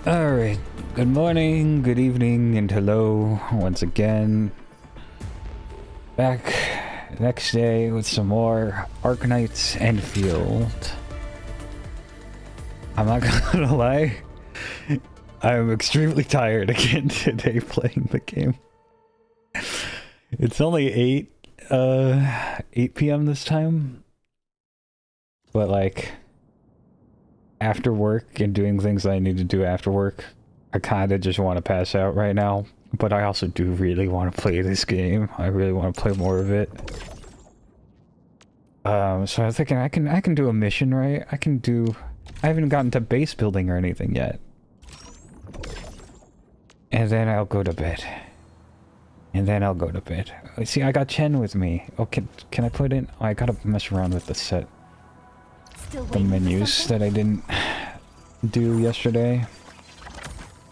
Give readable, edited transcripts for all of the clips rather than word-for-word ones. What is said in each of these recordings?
Alright, good morning, good evening, and hello once again. Back next day with some more Arknights Endfield. I'm not gonna lie, I'm extremely tired again today playing the game. It's only 8 p.m. this time, but like, after work and doing things I need to do after work, I kind of just want to pass out right now. But I also do really want to play this game. I really want to play more of it. So I'm thinking I can do a mission, right? I haven't gotten to base building or anything yet. And then I'll go to bed. See, I got Chen with me. Oh, can I put in? Oh, I gotta mess around with the set. The menus that I didn't do yesterday.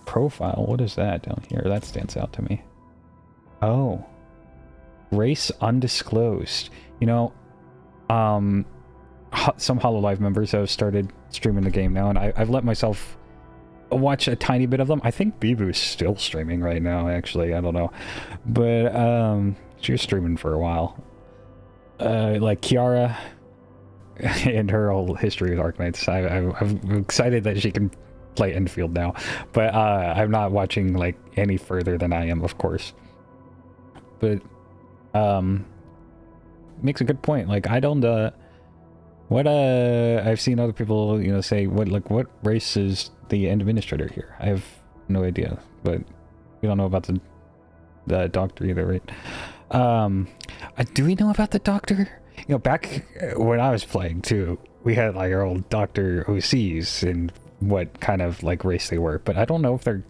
Profile, what is that down here? That stands out to me. Oh. Race undisclosed. You know, some HoloLive members have started streaming the game now, and I've let myself watch a tiny bit of them. I think Bibu's still streaming right now, actually. I don't know. But, she was streaming for a while. Like Kiara and her whole history with Arknights. I'm excited that she can play Endfield now, but I'm not watching like any further than I am, of course. But makes a good point. Like I don't I've seen other people, you know, say what race is the administrator here. I have no idea, but we don't know about the doctor either, right? Do we know about the doctor? You know, back when I was playing too, we had like our old Doctor OCs and what kind of like race they were, but I don't know if they're,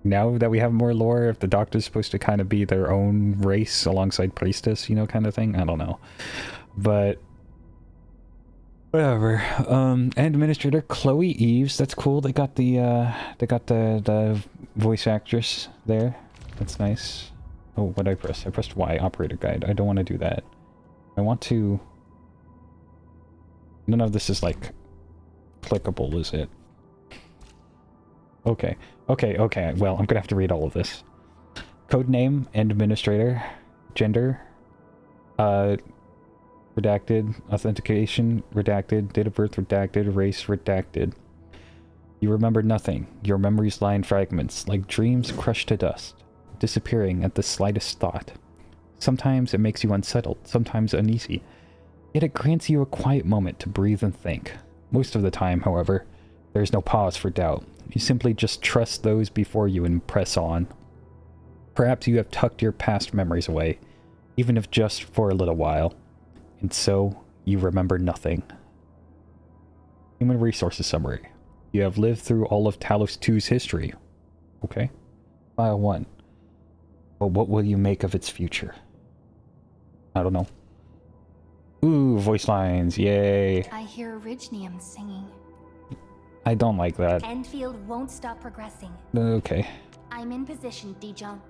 now that we have more lore, if the Doctor's supposed to kind of be their own race alongside Priestess, you know, kind of thing. I don't know, but whatever. Administrator Chloe Eves, that's cool. They got the voice actress there. That's nice. Oh, what did I press? I pressed Y, operator guide. I don't want to do that. I want to... None of this is, like, clickable, is it? Okay. Well, I'm gonna have to read all of this. Codename, administrator, gender, redacted, authentication, redacted, date of birth, redacted, race, redacted. You remember nothing. Your memories lie in fragments, like dreams crushed to dust, disappearing at the slightest thought. Sometimes it makes you unsettled, sometimes uneasy, yet it grants you a quiet moment to breathe and think. Most of the time, however, there is no pause for doubt. You simply just trust those before you and press on. Perhaps you have tucked your past memories away, even if just for a little while, and so you remember nothing. Human Resources Summary. You have lived through all of Talos 2's history. Okay. File 1. But what will you make of its future? I don't know. Ooh, voice lines, yay. I hear Orignium singing. I don't like that. Endfield won't stop progressing. Okay. I'm in position, Dijon.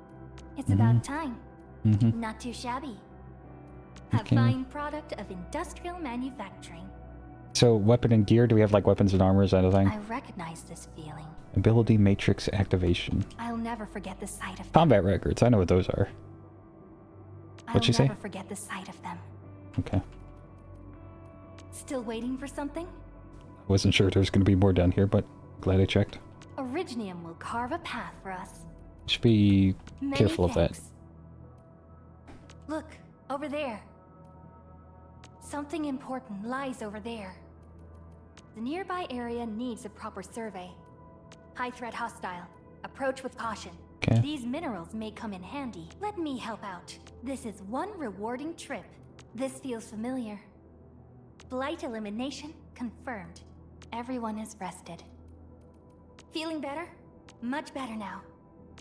It's about time. Not too shabby. A fine product of industrial manufacturing. So, weapon and gear, do we have like weapons and armor, is that a thing? I recognize this feeling. Ability matrix activation. I'll never forget the sight of them. Combat records, I know what those are. What'd you say? I'll never forget the sight of them. Okay. Still waiting for something? I wasn't sure there was going to be more down here, but glad I checked. Orignium will carve a path for us. Should be Many careful of that. thanks. Look, over there. Something important lies over there. The nearby area needs a proper survey. High threat hostile. Approach with caution. Okay. These minerals may come in handy. Let me help out. This is one rewarding trip. This feels familiar. Blight elimination confirmed. Everyone is rested. Feeling better? Much better now.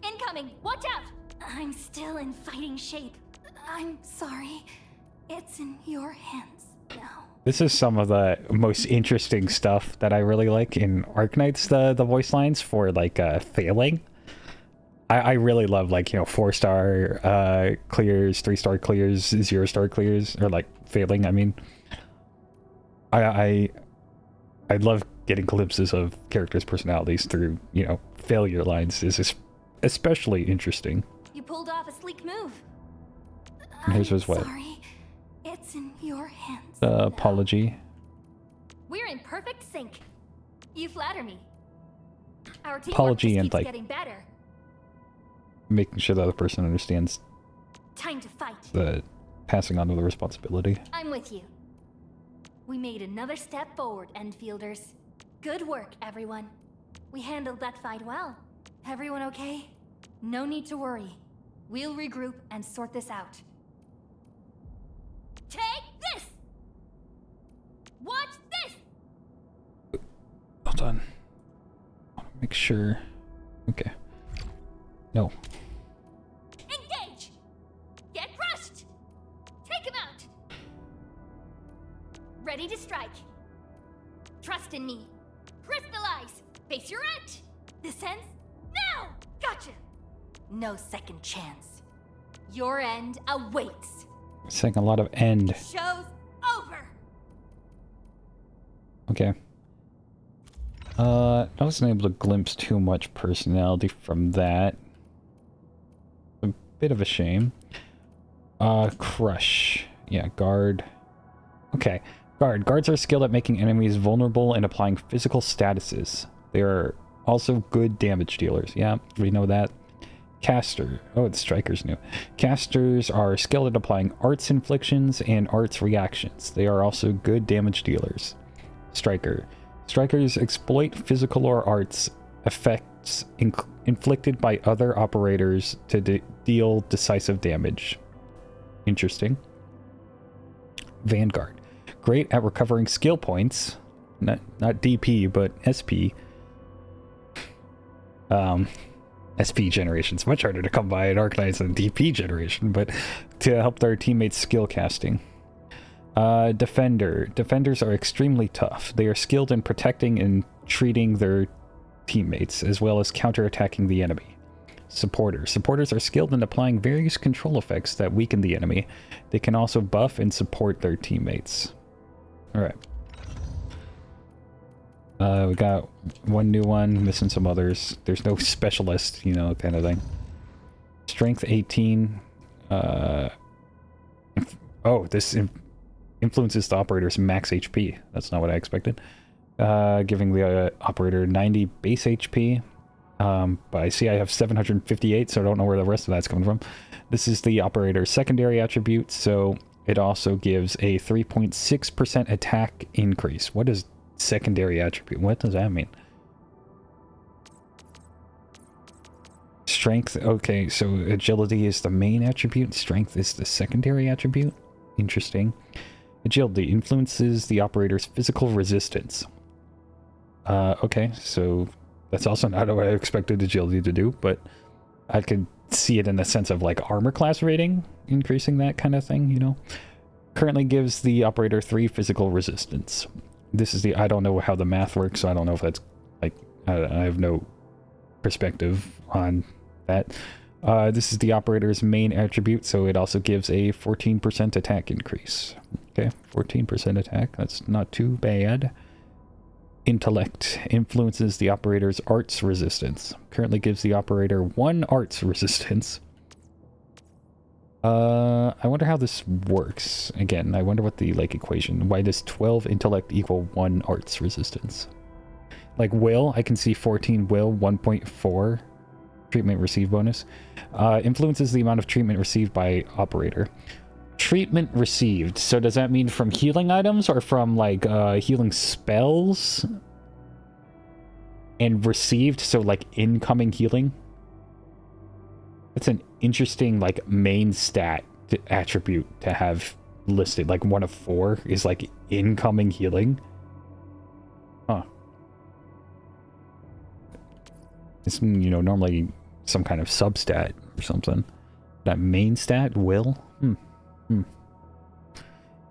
Incoming! Watch out! I'm still in fighting shape. I'm sorry. It's in your hands now. This is some of the most interesting stuff that I really like in Arknights, the voice lines for like failing. I really love, like, you know, 4-star clears, 3-star clears, 0-star clears, or like failing, I mean. I love getting glimpses of characters' personalities through, you know, failure lines is especially interesting. You pulled off a sleek move. And here's his what? Sorry. It's in your hands. Apology. We're in perfect sync. You flatter me. Our teamwork Apology just and, keeps like, getting better. Making sure the other person understands Time to fight. the passing on of the responsibility. I'm with you. We made another step forward, Endfielders. Good work, everyone. We handled that fight well. Everyone okay? No need to worry. We'll regroup and sort this out. Take this! Watch this! Hold on. I want to make sure. Okay. No. Engage! Get crushed! Take him out! Ready to strike. Trust in me. Crystallize! Face your end! This ends now! Gotcha! No second chance. Your end awaits. Saying a lot of end. Show's over! Okay. I wasn't able to glimpse too much personality from that. A bit of a shame. Crush. Yeah, guard. Okay. Guard. Guards are skilled at making enemies vulnerable and applying physical statuses. They are also good damage dealers. Yeah, we know that. Caster. Oh, the Striker's new. Casters are skilled at applying arts inflictions and arts reactions. They are also good damage dealers. Striker. Strikers exploit physical or arts effects inflicted by other operators to deal decisive damage. Interesting. Vanguard. Great at recovering skill points. Not DP, but SP. SP generation's much harder to come by in Arknights than DP generation, but to help their teammates skill casting. Defender. Defenders are extremely tough. They are skilled in protecting and treating their teammates, as well as counterattacking the enemy. Supporter. Supporters are skilled in applying various control effects that weaken the enemy. They can also buff and support their teammates. Alright. We got one new one, missing some others. There's no specialist, you know, kind of thing. Strength 18. This influences the operator's max HP. That's not what I expected. Giving the operator 90 base HP. But I see I have 758, so I don't know where the rest of that's coming from. This is the operator's secondary attribute, so it also gives a 3.6% attack increase. What is secondary attribute? What does that mean? Strength. Okay, so agility is the main attribute. Strength is the secondary attribute. Interesting. Agility influences the operator's physical resistance. Okay, so that's also not what I expected agility to do, but I could see it in the sense of like armor class rating, increasing that kind of thing, you know? Currently gives the operator 3 physical resistance. This is the, I don't know how the math works, so I don't know if that's, like, I have no perspective on that. This is the operator's main attribute, so it also gives a 14% attack increase. Okay, 14% attack, that's not too bad. Intellect influences the operator's arts resistance. Currently gives the operator 1 arts resistance. I wonder how this works. Again, I wonder what the, like, equation. Why does 12 intellect equal 1 arts resistance? Like, will, I can see 14 will, 1.4 treatment received bonus. Influences the amount of treatment received by operator. Treatment received. So does that mean from healing items or from, like, healing spells? And received, so, like, incoming healing? That's an interesting, like, main stat attribute to have listed. Like, 1 of 4 is, like, incoming healing. Huh. It's, you know, normally some kind of substat or something. That main stat, will?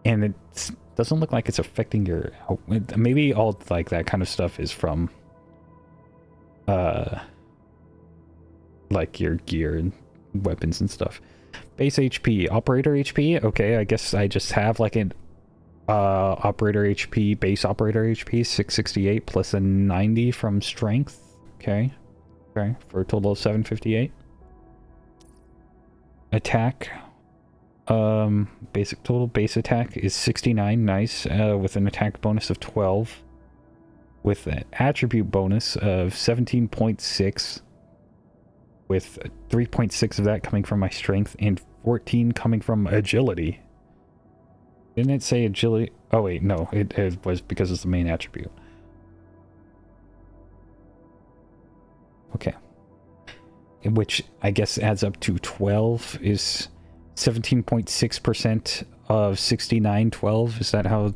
And it doesn't look like it's affecting your... Maybe all, like, that kind of stuff is from... like your gear and weapons and stuff. Base HP, operator HP. Okay, I guess I just have like an Operator HP, base operator HP, 668 plus a 90 from strength. Okay. Okay, for a total of 758. Attack. Basic total base attack is 69, nice, with an attack bonus of 12. With an attribute bonus of 17.6. With 3.6 of that coming from my strength and 14 coming from agility. Didn't it say agility? Oh wait, no, it was because it's the main attribute. Okay. Which I guess adds up to 12 is 17.6% of 6912. Is that how...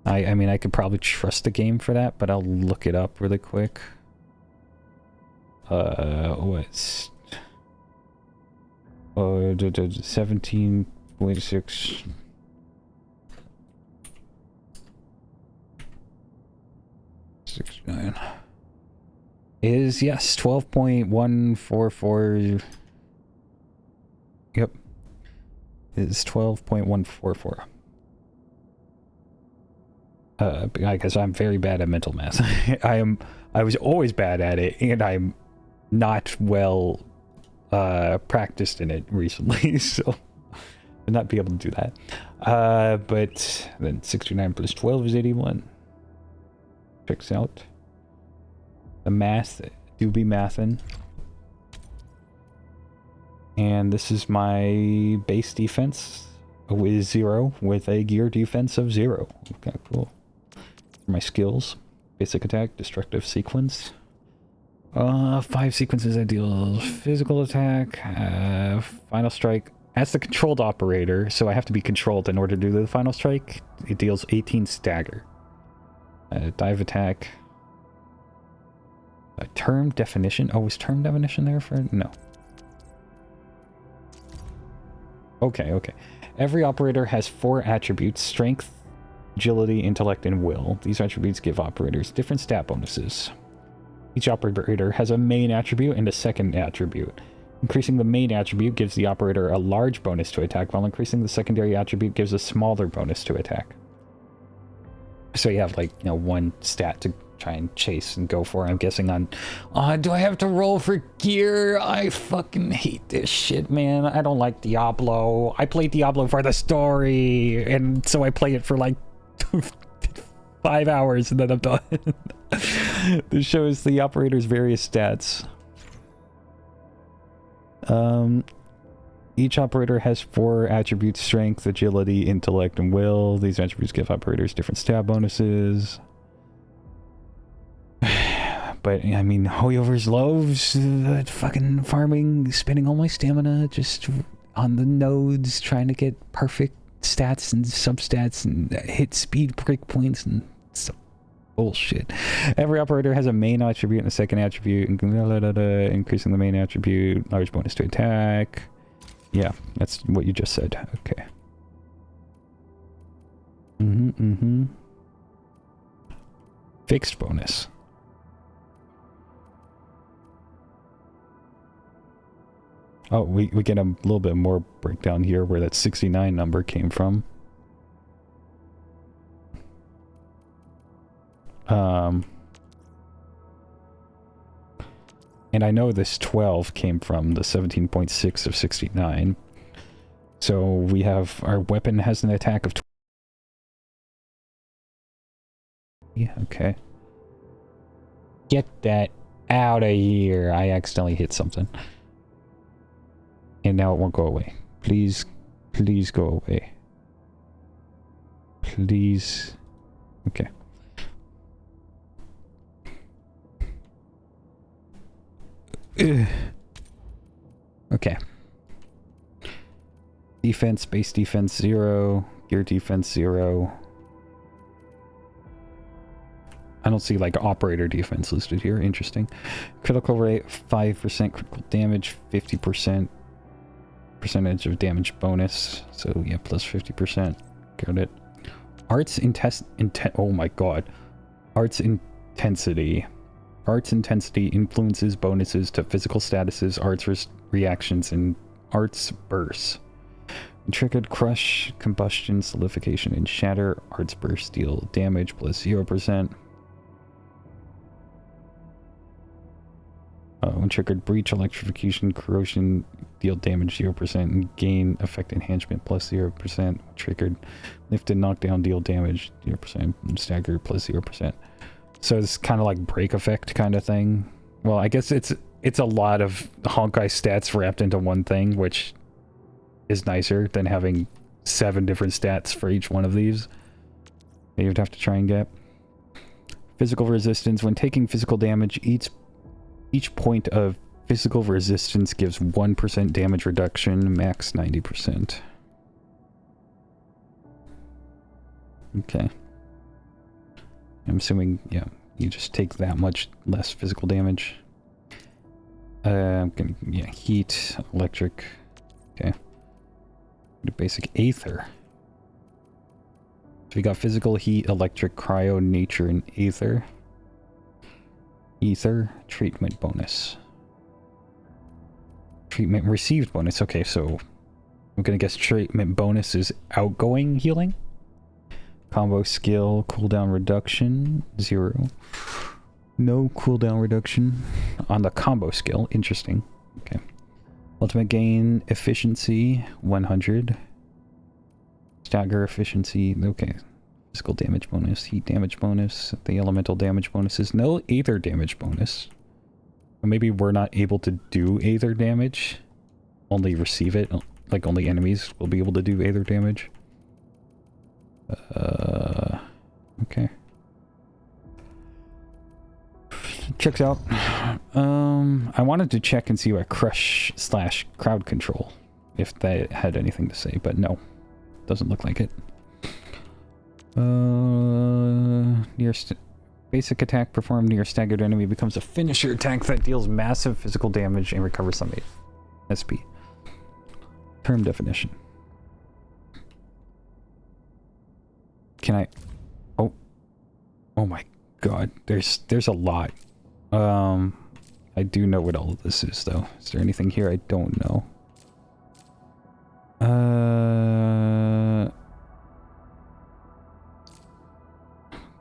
I mean, I could probably trust the game for that, but I'll look it up really quick. What's... 17.6... is, yes, 12.144. Yep. Is 12.144. Because I'm very bad at mental math. I was always bad at it, and I'm not well practiced in it recently, so I'll not be able to do that. But then 69 plus 12 is 81. Checks out. The math do be mathin'. And this is my base defense with 0 with a gear defense of 0. Okay, cool. My skills. Basic attack, destructive sequence. 5 sequences I deal physical attack, final strike. As the controlled operator, so I have to be controlled in order to do the final strike, it deals 18 stagger. Dive attack. Term definition. Oh, was term definition there for... No. Okay, okay. Every operator has 4 attributes: strength, agility, intellect, and will. These attributes give operators different stat bonuses. Each operator has a main attribute and a second attribute. Increasing the main attribute gives the operator a large bonus to attack, while increasing the secondary attribute gives a smaller bonus to attack. So you have, like, you know, one stat to try and chase and go for. I'm guessing on... do I have to roll for gear? I fucking hate this shit, man. I don't like Diablo. I play Diablo for the story, and so I play it for, like, 5 hours, and then I'm done. This shows the operator's various stats. Each operator has 4 attributes: strength, agility, intellect, and will. These attributes give operators different stat bonuses. But, I mean, Hoyover's loves fucking farming, spending all my stamina just on the nodes, trying to get perfect stats and substats and hit speed break points and some bullshit. Every operator has a main attribute and a second attribute, increasing the main attribute, large bonus to attack. Yeah, that's what you just said. Okay. Fixed bonus. Oh, we get a little bit more breakdown here where that 69 number came from. And I know this 12 came from the 17.6 of 69. So we have, our weapon has an attack of 20. Yeah, okay. Get that out of here. I accidentally hit something. And now it won't go away. Please, please go away. Please. Okay. Ugh. Okay. Defense, base defense 0. Gear defense 0. I don't see, like, operator defense listed here. Interesting. Critical rate 5%. Critical damage 50%. Percentage of damage bonus. So, yeah, plus 50%. Got it. Arts oh my god. Arts intensity. Arts intensity influences bonuses to physical statuses, arts reactions, and arts bursts. Triggered crush, combustion, solidification, and shatter. Arts burst deal damage plus 0%. When triggered breach, electrification, corrosion, deal damage 0% and gain effect enhancement plus 0%. Triggered lifted, knockdown, deal damage 0%. And stagger plus 0%. So it's kind of like break effect kind of thing. Well, I guess it's a lot of Honkai stats wrapped into one thing, which is nicer than having 7 different stats for each one of these that you'd have to try and get. Physical resistance. When taking physical damage, each point of physical resistance gives 1% damage reduction, max 90%. Okay. I'm assuming, yeah, you just take that much less physical damage. I'm gonna, yeah, heat, electric. Okay. The basic aether. So we got physical, heat, electric, cryo, nature, and aether. Ether, treatment bonus. Treatment received bonus. Okay, so I'm gonna guess treatment bonus is outgoing healing. Combo skill, cooldown reduction, 0. No cooldown reduction on the combo skill. Interesting. Okay. Ultimate gain, efficiency, 100. Stagger efficiency, okay. Physical damage bonus, heat damage bonus, the elemental damage bonuses. No aether damage bonus. Or maybe we're not able to do aether damage. Only receive it. Like only enemies will be able to do aether damage. Okay. Checks out. I wanted to check and see what crush / crowd control, if that had anything to say, but no. Doesn't look like it. Basic attack performed near staggered enemy becomes a finisher attack that deals massive physical damage and recovers some SP. Term definition. Can I... Oh my god. There's a lot. I do know what all of this is, though. Is there anything here I don't know?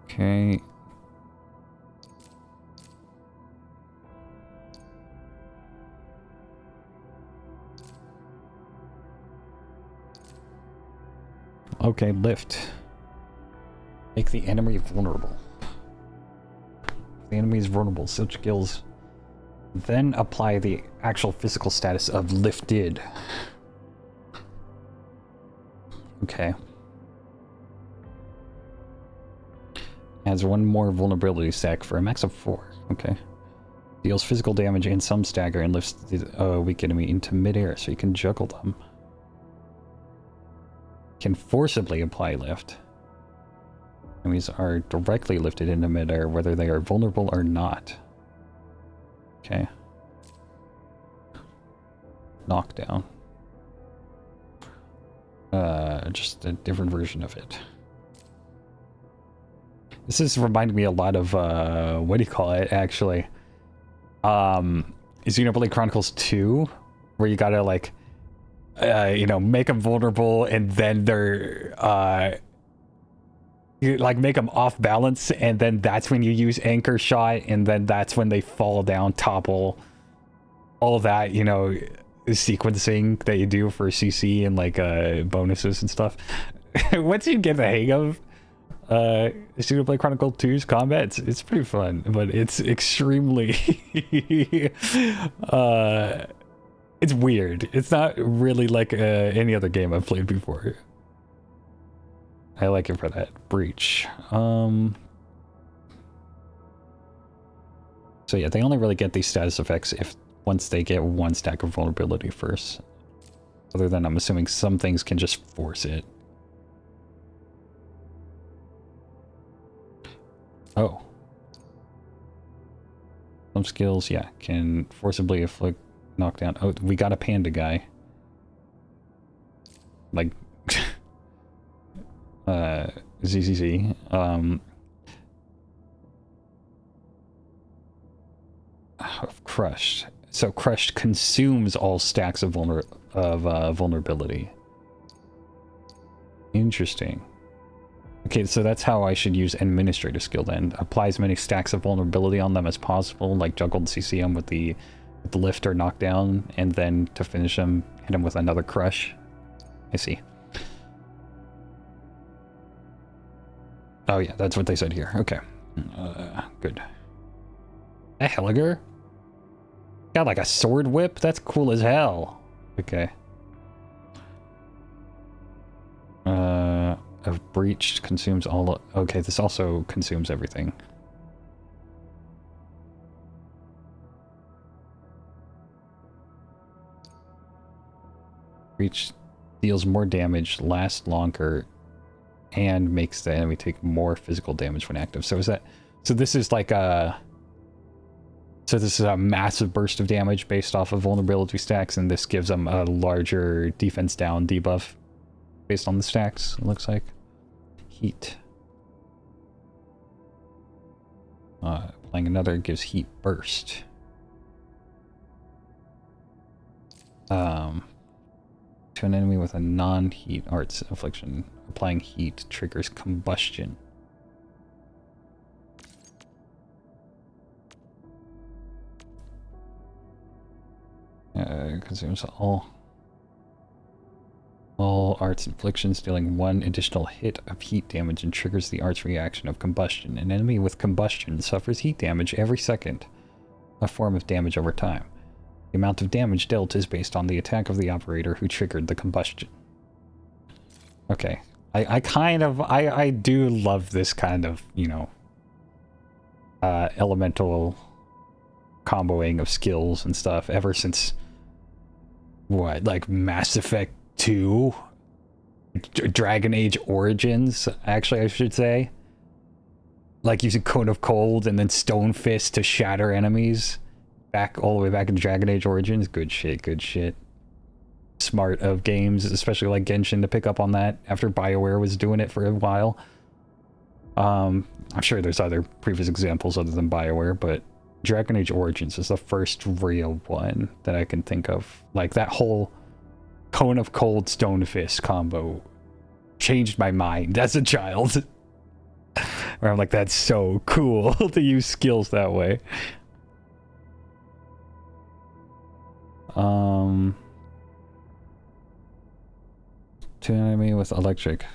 Okay. Okay, lift. Make the enemy vulnerable. The enemy is vulnerable. Such skills. Then apply the actual physical status of lifted. Okay. Adds 1 more vulnerability stack for a max of 4. Okay. Deals physical damage and some stagger and lifts the weak enemy into midair so you can juggle them. Can forcibly apply lift. Enemies are directly lifted into midair whether they are vulnerable or not. Okay. Knockdown. Just a different version of it. This is reminding me a lot of, what do you call it, actually? Xenoblade Chronicles 2, where you gotta, like, you know, make them vulnerable, and then they're, you, like, make them off balance, and then that's when you use Anchor Shot, and then that's when they fall down, topple. All that, you know, sequencing that you do for CC and, like, bonuses and stuff. Once you get the hang of Xenoblade Chronicle 2's combat, it's pretty fun, but it's extremely it's weird. It's not really like any other game I've played before. I like it for that. Breach. So yeah, they only really get these status effects if once they get 1 stack of vulnerability first. Other than I'm assuming some things can just force it. Oh. Some skills, yeah, can forcibly afflict knockdown. Oh, we got a panda guy. Like, ZZZ. Crushed. So crushed consumes all stacks of vulnerability. Interesting. Okay, so that's how I should use administrator skill then. Apply as many stacks of vulnerability on them as possible, like juggled CCM with the lift or knockdown, and then to finish them, hit them with another crush. I see. Oh yeah, that's what they said here. Okay. Good. A Helliger? Got like a sword whip? That's cool as hell. Okay. Of breached consumes all... Okay, this also consumes everything. Breach deals more damage, lasts longer, and makes the enemy take more physical damage when active. So is that... So this is like a... So this is a massive burst of damage based off of vulnerability stacks, and this gives them a larger defense down debuff based on the stacks, it looks like. Heat. Playing another gives heat burst. To an enemy with a non-heat arts affliction, applying heat triggers combustion. Consumes all arts inflictions, dealing 1 additional hit of heat damage and triggers the arts reaction of combustion. An enemy with combustion suffers heat damage every second, a form of damage over time. The amount of damage dealt is based on the attack of the operator who triggered the combustion. Okay. I do love this kind of, you know, elemental comboing of skills and stuff ever since, what, like Mass Effect 2? Dragon Age Origins, actually, I should say. Like using Cone of Cold and then Stone Fist to shatter enemies. Back all the way back in Dragon Age Origins. Good shit, good shit. Smart of games, especially like Genshin, to pick up on that after BioWare was doing it for a while. I'm sure there's other previous examples other than BioWare, but Dragon Age Origins is the first real one that I can think of. Like that whole Cone of Cold Stone Fist combo changed my mind as a child. Where I'm like, that's so cool to use skills that way. To an enemy with electric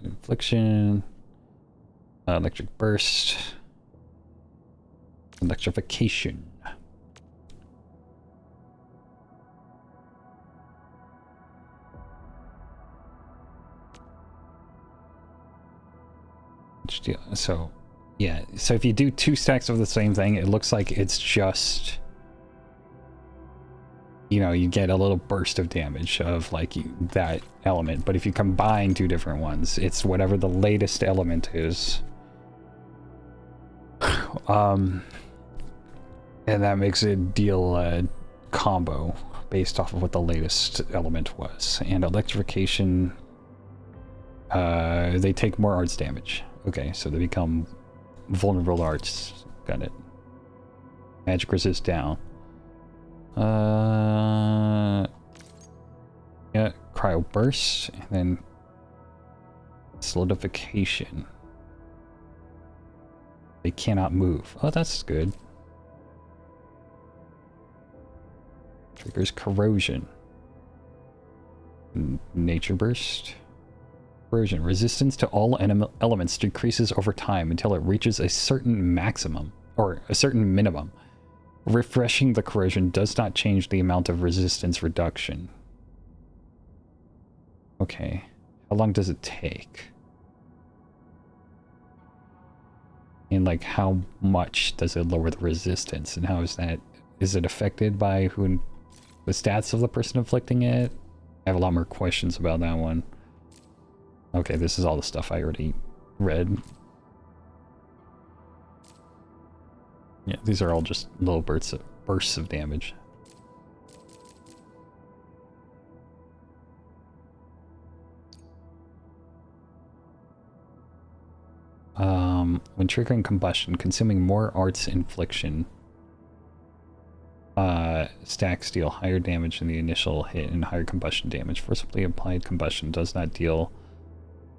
infliction, electric burst, electrification. So, yeah. So if you do 2 stacks of the same thing, it looks like it's just, you know, you get a little burst of damage of like that element. But if you combine 2 different ones, it's whatever the latest element is. And that makes it deal a combo based off of what the latest element was. And electrification, they take more arts damage. Okay, so they become vulnerable arts. Got it. Magic resist down. Yeah, cryo burst, and then solidification. They cannot move. Oh, that's good. Triggers corrosion. Nature burst. Corrosion. Resistance to all elements decreases over time until it reaches a certain maximum, or a certain minimum. Refreshing the corrosion does not change the amount of resistance reduction. Okay. How long does it take? And like how much does it lower the resistance? And how is that? Is it affected by who, the stats of the person inflicting it? I have a lot more questions about that one. Okay, this is all the stuff I already read. Yeah, these are all just little bursts of damage. When triggering combustion, consuming more arts infliction, stacks deal higher damage in the initial hit and higher combustion damage. Forcibly applied combustion does not deal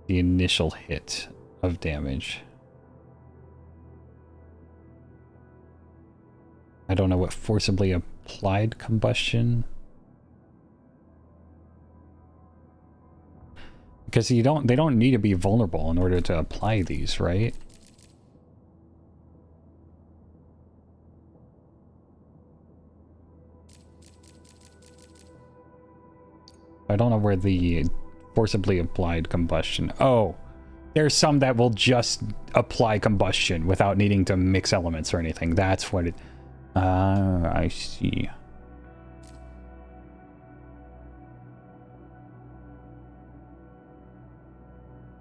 the initial hit of damage. I don't know what forcibly applied combustion. Because they don't need to be vulnerable in order to apply these, right? I don't know where the forcibly applied combustion. Oh, there's some that will just apply combustion without needing to mix elements or anything. That's what it. I see.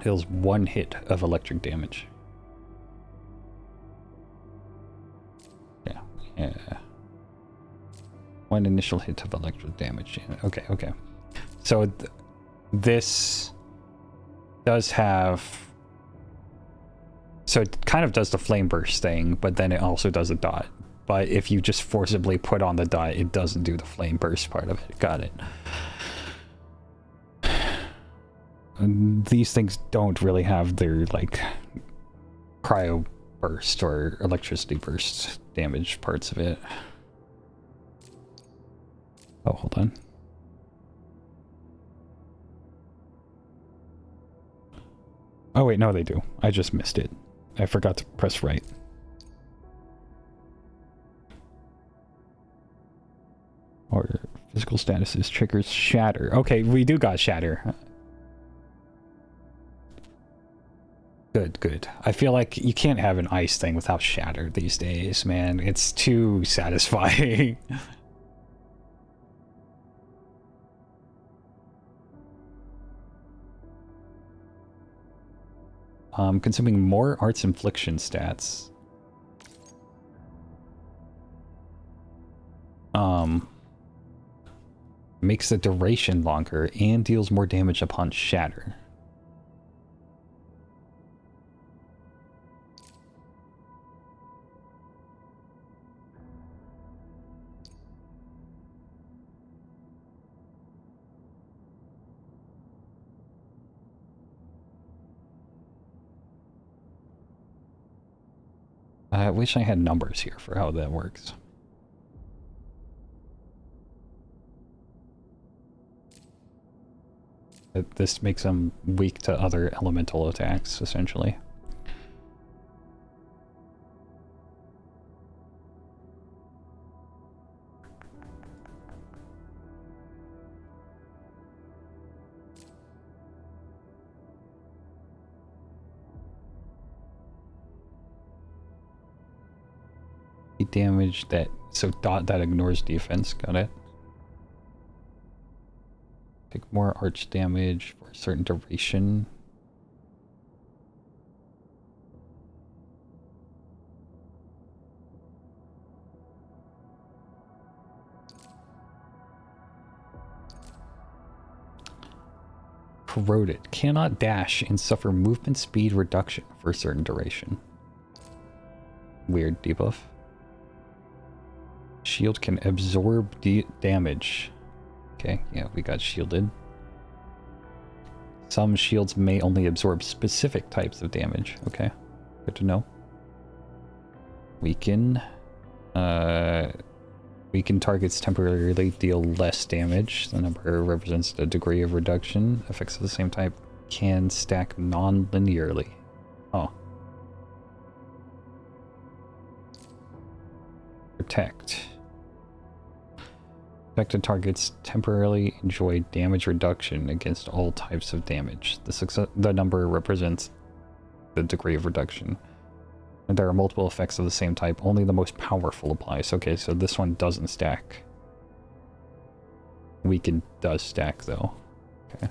Deals 1 hit of electric damage. Yeah. 1 initial hit of electric damage. Okay. So this does have... So it kind of does the flame burst thing, but then it also does a dot. But if you just forcibly put on the dot, it doesn't do the flame burst part of it. Got it. These things don't really have their, like, cryo burst or electricity burst damage parts of it. Oh, hold on. Oh, wait, no, they do. I just missed it. I forgot to press right. Or physical statuses triggers shatter. Okay, we do got shatter. Good. I feel like you can't have an ice thing without shatter these days, man. It's too satisfying. Consuming more arts infliction stats. Makes the duration longer and deals more damage upon shatter. I wish I had numbers here for how that works. This makes them weak to other elemental attacks, essentially. Damage that, so dot that ignores defense, got it. Take more arch damage for a certain duration. Corroded. Cannot dash and suffer movement speed reduction for a certain duration. Weird debuff. Shield can absorb damage. Okay, yeah, we got shielded. Some shields may only absorb specific types of damage. Okay, good to know. Weaken. Weaken targets temporarily deal less damage. The number represents the degree of reduction. Effects of the same type can stack non-linearly. Oh. Protect. Affected targets temporarily enjoy damage reduction against all types of damage. The number represents the degree of reduction. And there are multiple effects of the same type. Only the most powerful applies. Okay, so this one doesn't stack. Weaken does stack, though. Okay.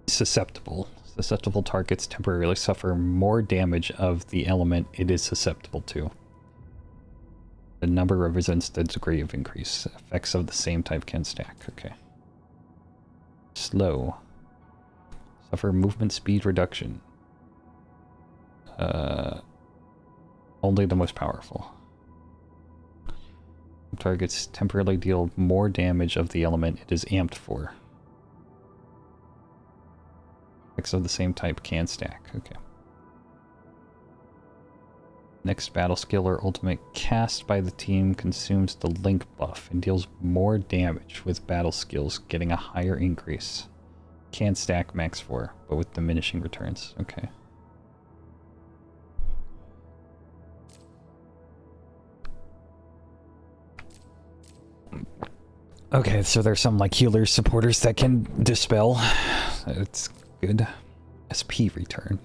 Susceptible. Susceptible targets temporarily suffer more damage of the element it is susceptible to. The number represents the degree of increase. Effects of the same type can stack. Okay. Slow. Suffer movement speed reduction. Only the most powerful. Targets temporarily deal more damage of the element it is amped for. Effects of the same type can stack. Okay. Next battle skill or ultimate cast by the team consumes the link buff and deals more damage with battle skills, getting a higher increase. Can stack max 4, but with diminishing returns. Okay. Okay, so there's some like healers, supporters that can dispel. It's good. SP return.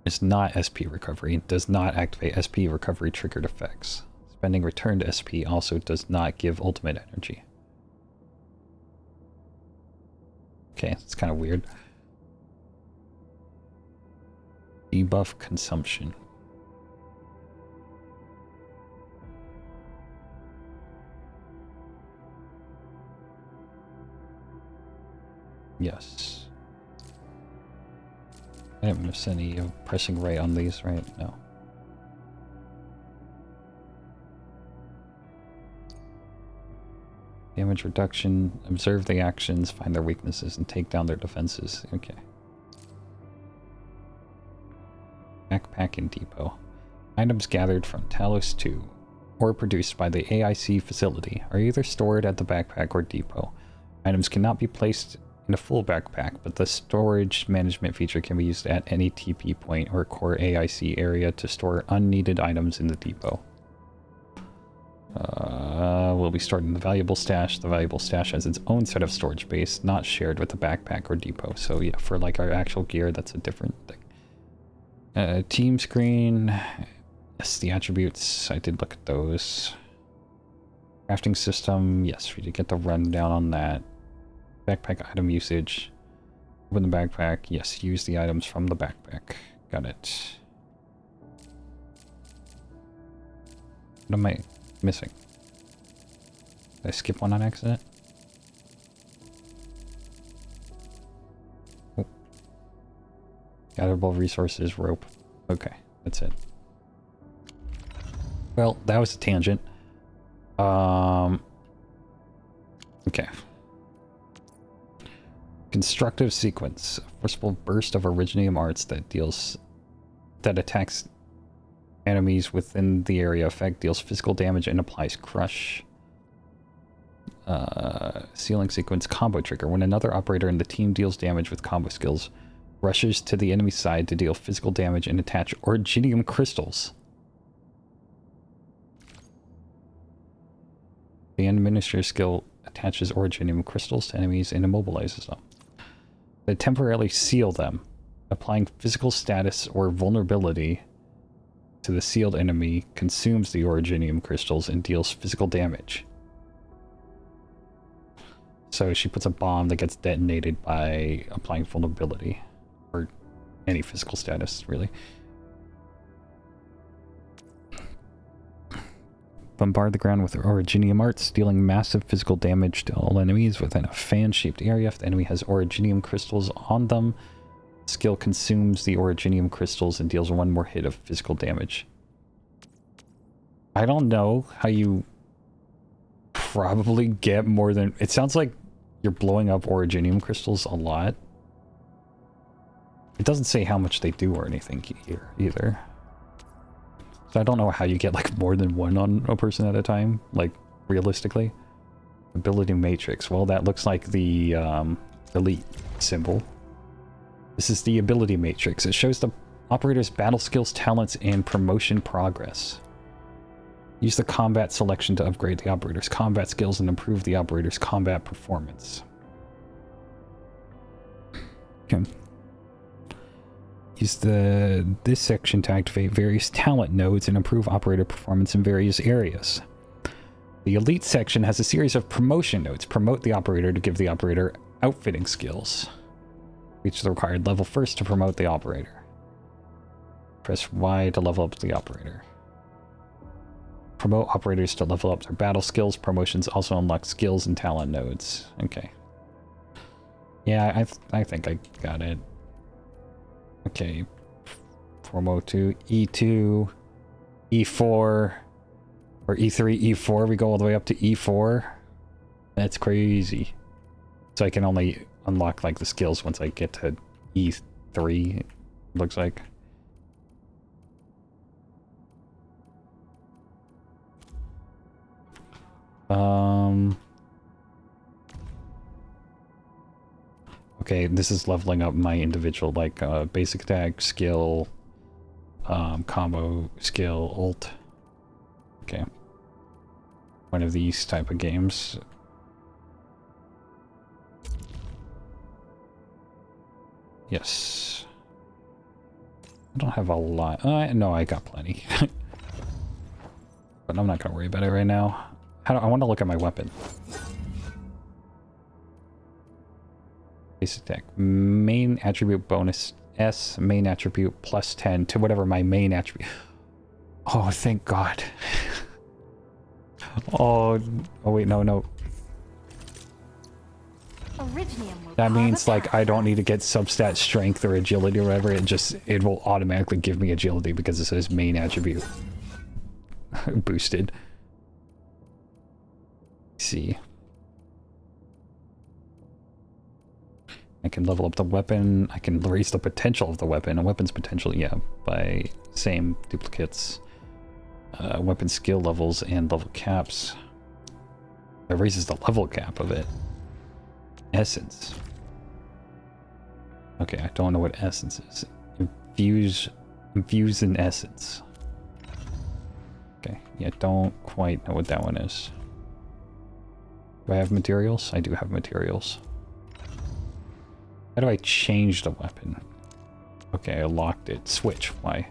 It's not SP recovery. It does not activate SP recovery triggered effects. Spending returned SP also does not give ultimate energy. Okay, it's kind of weird. Debuff consumption. Yes. I didn't miss any of pressing right on these, right? No. Damage reduction. Observe the actions, find their weaknesses, and take down their defenses. Okay. Backpack and depot. Items gathered from Talos 2 or produced by the AIC facility are either stored at the backpack or depot. Items cannot be placed in a full backpack, but the storage management feature can be used at any TP point or core AIC area to store unneeded items in the depot. Will be stored in the valuable stash. The valuable stash has its own set of storage space, not shared with the backpack or depot. So yeah, for like our actual gear, that's a different thing. Team screen. Yes, the attributes. I did look at those. Crafting system. Yes, we did get the rundown on that. Backpack item usage. Open the backpack. Yes, use the items from the backpack. Got it. What am I missing? Did I skip one on accident? Oh. Gatherable resources, rope. Okay, that's it. Well, that was a tangent. Okay. Constructive sequence. A forceful burst of originium arts that attacks enemies within the area effect, deals physical damage, and applies crush. Sealing sequence combo trigger. When another operator in the team deals damage with combo skills, rushes to the enemy side to deal physical damage and attach originium crystals. The administrator skill attaches originium crystals to enemies and immobilizes them. They temporarily seal them, applying physical status or vulnerability to the sealed enemy, consumes the originium crystals, and deals physical damage. So she puts a bomb that gets detonated by applying vulnerability, or any physical status, really. Bombard the ground with originium arts, dealing massive physical damage to all enemies within a fan-shaped area. If the enemy has originium crystals on them, skill consumes the originium crystals and deals one more hit of physical damage. I don't know how you probably get more than... It sounds like you're blowing up originium crystals a lot. It doesn't say how much they do or anything here either. So I don't know how you get like more than one on a person at a time, like realistically. Ability matrix. Well, that looks like the elite symbol. This is the ability matrix. It shows the operator's battle skills, talents, and promotion progress. Use the combat selection to upgrade the operator's combat skills and improve the operator's combat performance. Okay. Use this section to activate various talent nodes and improve operator performance in various areas. The elite section has a series of promotion nodes. Promote the operator to give the operator outfitting skills. Reach the required level first to promote the operator. Press Y to level up the operator. Promote operators to level up their battle skills. Promotions also unlock skills and talent nodes. Okay. Yeah, I think I got it. Okay. Promo to E2, E4, or E3, E4. We go all the way up to E4. That's crazy. So I can only unlock like the skills once I get to E3, it looks like. Okay, this is leveling up my individual, like, basic attack, skill, combo, skill, ult. Okay. One of these type of games. Yes. I don't have a lot. No, I got plenty. But I'm not gonna worry about it right now. I want to look at my weapon. Basic attack. Main attribute bonus S. Main attribute plus 10 to whatever my main attribute. Oh, thank God. Oh wait, no. That means like I don't need to get substat strength or agility or whatever. It will automatically give me agility because it says main attribute boosted. Let's see. I can level up the weapon. I can raise the potential of the weapon. A weapon's potential, yeah, by same duplicates. Weapon skill levels and level caps. It raises the level cap of it. Essence. Okay, I don't know what essence is. Infuse in essence. Okay, yeah, don't quite know what that one is. Do I have materials? I do have materials. How do I change the weapon? Okay, I locked it. Switch. Why?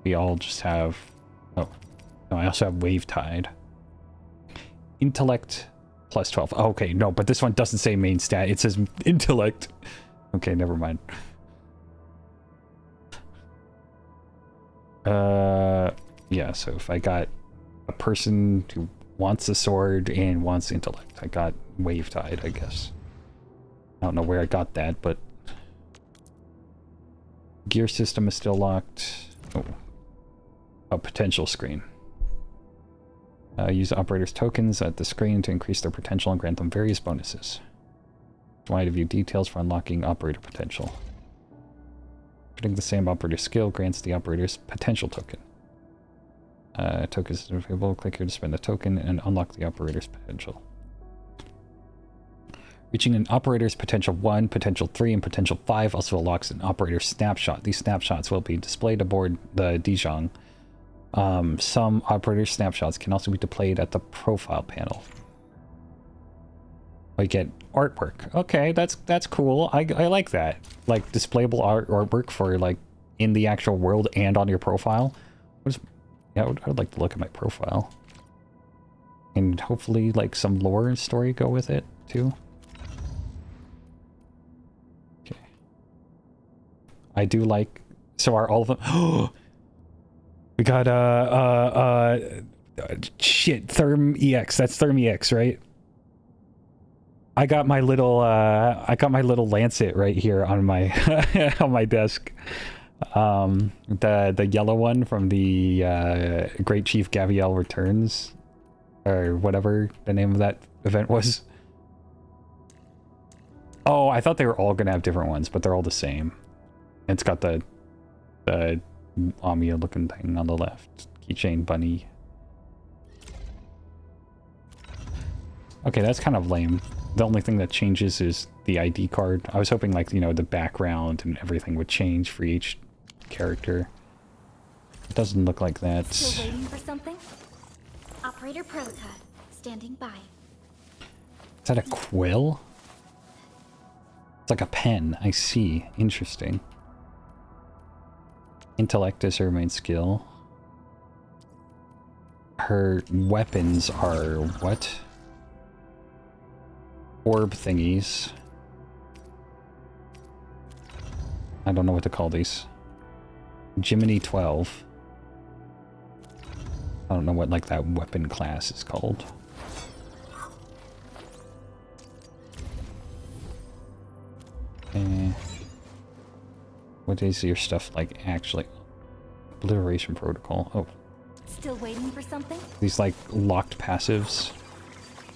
We all just have... Oh. No, I also have wave tide. Intellect plus 12. Oh, okay, no, but this one doesn't say main stat. It says intellect. Okay, never mind. Yeah, so if I got a person who wants a sword and wants intellect, I got wave tide, I guess. I don't know where I got that, but... Gear system is still locked. Oh. A potential screen. Use operators' tokens at the screen to increase their potential and grant them various bonuses. Y to view details for unlocking operator potential. Putting the same operator skill grants the operator's potential token. Token is available. Click here to spend a token and unlock the operator's potential. Reaching an operator's potential 1, potential 3, and potential 5 also unlocks an operator snapshot. These snapshots will be displayed aboard the Dijon. Some operator snapshots can also be displayed at the profile panel. I get artwork. Okay, that's cool. I like that. Like displayable artwork for like in the actual world and on your profile. Yeah, I'd like to look at my profile. And hopefully like some lore story go with it too. Okay. I do like, so are all of them. We got shit, Therm EX. That's Therm EX, right? I got my little lancet right here on my on my desk. The yellow one from the Great Chief Gaviel Returns, or whatever the name of that event was. Oh, I thought they were all gonna have different ones, but they're all the same. It's got the Amiya looking thing on the left. Keychain bunny. Okay, that's kind of lame. The only thing that changes is the ID card. I was hoping like, you know, the background and everything would change for each character. It doesn't look like that. Still waiting for something? Operator Prototype, standing by. Is that a quill? It's like a pen. I see. Interesting. Intellect is her main skill. Her weapons are what? Orb thingies. I don't know what to call these. Jiminy 12. I don't know what like that weapon class is called. What is your stuff like actually? Obliteration protocol. Oh. Still waiting for something? These like locked passives.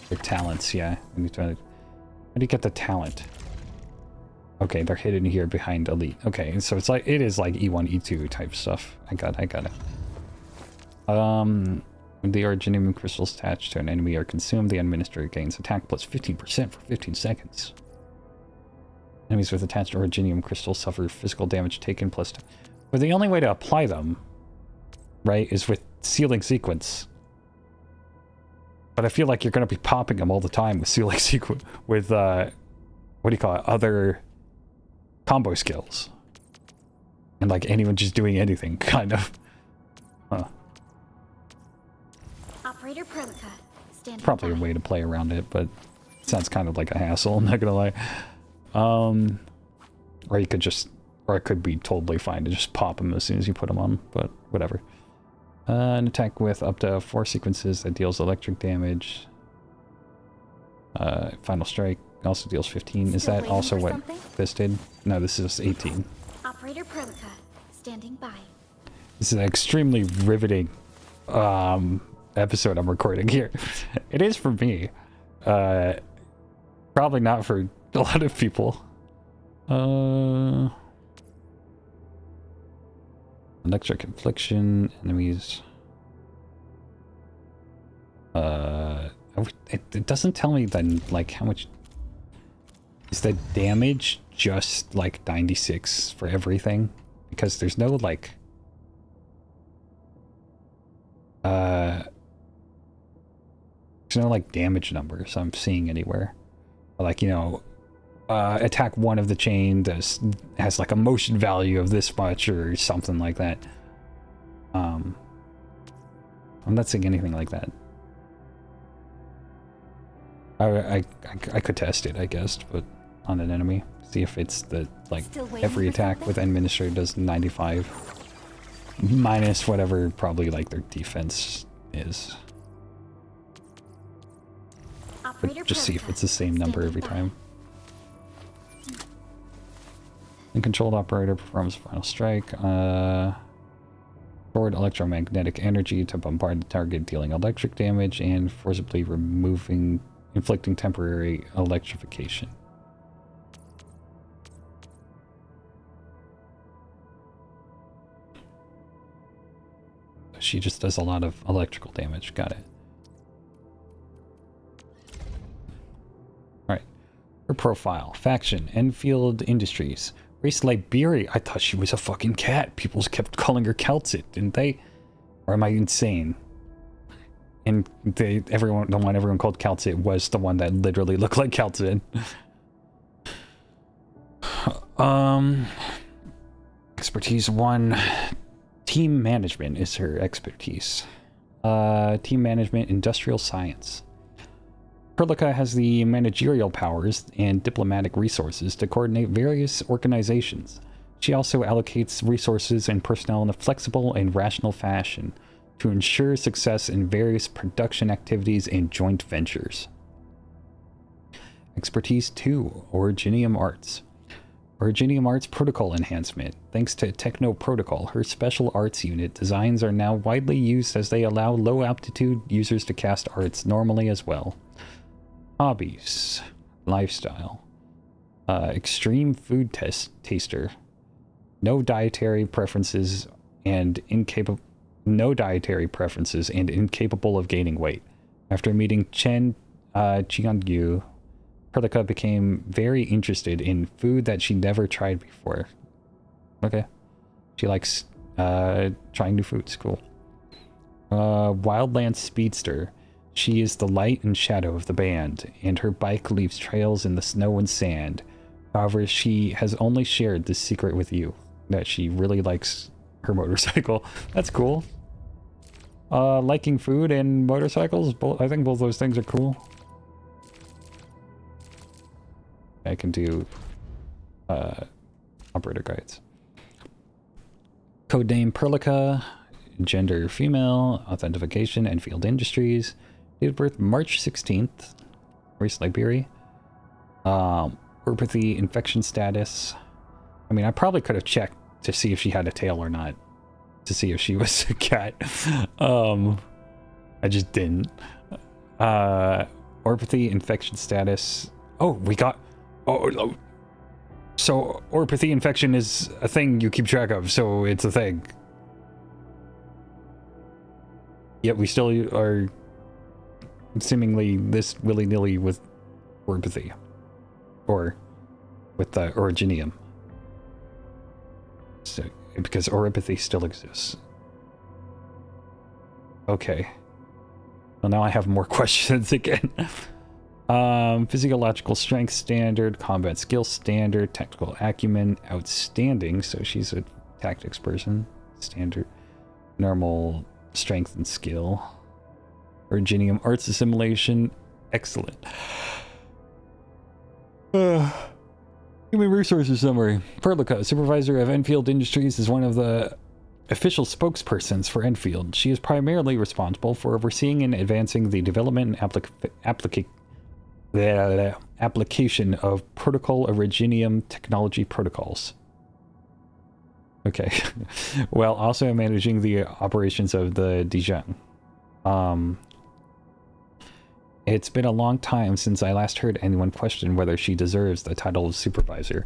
Their talents, yeah. Where do you get the talent? Okay, they're hidden here behind elite. Okay, so it's like it is like E1, E2 type stuff. I got it. When the Originium crystals attached to an enemy are consumed, the administrator gains attack plus 15% for 15 seconds. Enemies with attached Originium crystals suffer physical damage taken plus... But the only way to apply them, right, is with sealing sequence. But I feel like you're going to be popping them all the time with sealing sequence, with, what do you call it, other combo skills. And like anyone just doing anything, kind of. Huh. Operator Prelica, standing Probably by. a way to play around it, but it sounds kind of like a hassle, I'm not gonna lie. Or you could just, or it could be totally fine to just pop them as soon as you put them on, but whatever. An attack with up to 4 sequences that deals electric damage. Final strike also deals 15. Is Still that waiting also for what something? this did? No, this is 18. Operator Prelica, standing by. This is an extremely riveting episode I'm recording here. It is for me. Probably not for a lot of people. Electric infliction, enemies. It doesn't tell me then, like, how much is the damage just like 96 for everything, because there's no like there's no like damage numbers I'm seeing anywhere. Like, you know, attack 1 of the chain has like a motion value of this much or something like that. I'm not seeing anything like that. I could test it, I guess, but on an enemy, see if it's the like every attack with administrator does 95 minus whatever probably like their defense is. But just see if it's the same number every time. And controlled operator performs final strike. Forward electromagnetic energy to bombard the target, dealing electric damage and forcibly inflicting temporary electrification. She just does a lot of electrical damage. Got it. Alright. Her profile. Faction. Enfield Industries. Race Liberia. I thought she was a fucking cat. People kept calling her Calcit, didn't they? Or am I insane? And the one everyone called Calcit was the one that literally looked like Calcit. Expertise 1. Team management is her expertise. Team management, industrial science. Prelica has the managerial powers and diplomatic resources to coordinate various organizations. She also allocates resources and personnel in a flexible and rational fashion to ensure success in various production activities and joint ventures. Expertise 2, Originium Arts. Originium Arts Protocol Enhancement. Thanks to Techno Protocol, her special arts unit designs are now widely used as they allow low-aptitude users to cast arts normally as well. Hobbies. Lifestyle. Extreme food taster. No dietary preferences and incapable of gaining weight. After meeting Chen Jiangyu, Prelica became very interested in food that she never tried before. Okay. She likes trying new foods. Cool. Wildland Speedster. She is the light and shadow of the band, and her bike leaves trails in the snow and sand. However, she has only shared this secret with you, that she really likes her motorcycle. That's cool. Liking food and motorcycles, I think both those things are cool. I can do operator guides. Codename Prelica, gender female, authentication Enfield Industries, date of birth March 16th, race Liberia, orpathy infection status. I mean, I probably could have checked to see if she had a tail or not, to see if she was a cat. I just didn't. Orpathy infection status. Oh, we got... Oh, so orpathy infection is a thing you keep track of, so it's a thing. Yet we still are seemingly this willy-nilly with orpathy. Or with the originium. So, because oripathy still exists. Okay. Well, now I have more questions again. Physiological strength standard, combat skill standard, tactical acumen outstanding. So she's a tactics person. Standard. Normal strength and skill. Originium arts assimilation. Excellent. Human resources summary. Perlica, supervisor of Endfield Industries, is one of the official spokespersons for Endfield. She is primarily responsible for overseeing and advancing the development and application of protocol originium technology protocols. Okay. While also managing the operations of the Dijon. It's been a long time since I last heard anyone question whether she deserves the title of supervisor.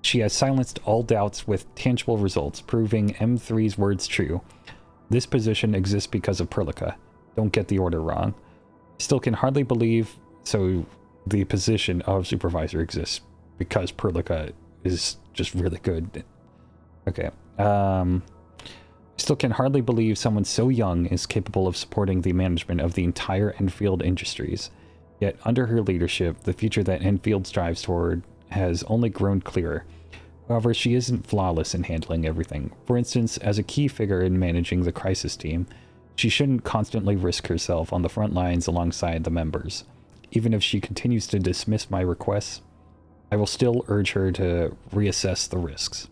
She has silenced all doubts with tangible results, proving M3's words true. This position exists because of Perlica. Don't get the order wrong. Still can hardly believe, so the position of supervisor exists because Perlica is just really good. Okay. Still can hardly believe someone so young is capable of supporting the management of the entire Endfield Industries. Yet, under her leadership, the future that Endfield strives toward has only grown clearer. However, she isn't flawless in handling everything. For instance, as a key figure in managing the crisis team, she shouldn't constantly risk herself on the front lines alongside the members. Even if she continues to dismiss my requests, I will still urge her to reassess the risks.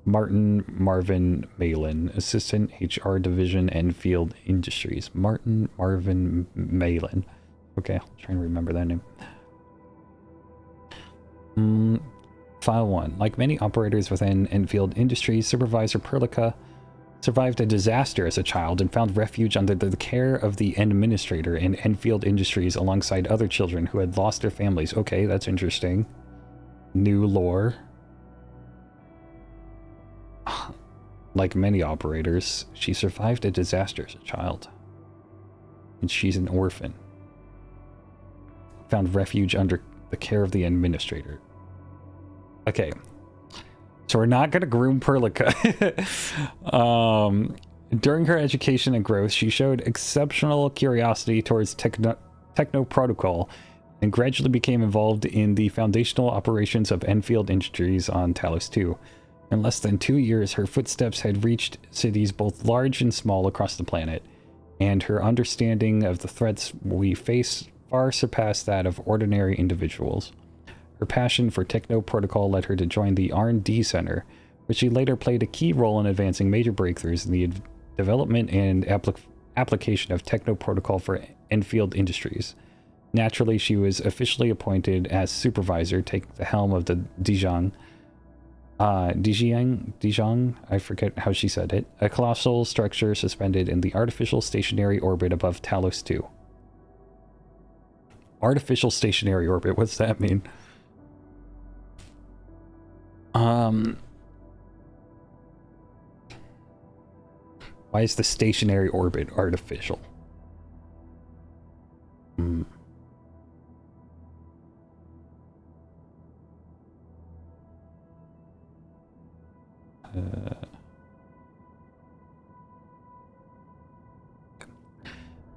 Marvin Malin, Assistant HR Division, Endfield Industries. Marvin Malin. Okay, I'll try and remember that name. File 1. Like many operators within Endfield Industries, Supervisor Perlica survived a disaster as a child and found refuge under the care of the administrator in Endfield Industries alongside other children who had lost their families. Okay, that's interesting. New lore. Like many operators, she survived a disaster as a child. And she's an orphan. Found refuge under the care of the administrator. Okay. So we're not going to groom Perlica. During her education and growth, she showed exceptional curiosity towards techno protocol and gradually became involved in the foundational operations of Endfield Industries on Talos 2. In less than 2 years, her footsteps had reached cities both large and small across the planet, and her understanding of the threats we face far surpassed that of ordinary individuals. Her passion for techno protocol led her to join the R&D Center, where she later played a key role in advancing major breakthroughs in the development and application of techno protocol for Endfield Industries. Naturally, she was officially appointed as supervisor, taking the helm of the Dijon, I forget how she said it, a colossal structure suspended in the artificial stationary orbit above Talos 2. Artificial stationary orbit, what's that mean? Why is the stationary orbit artificial?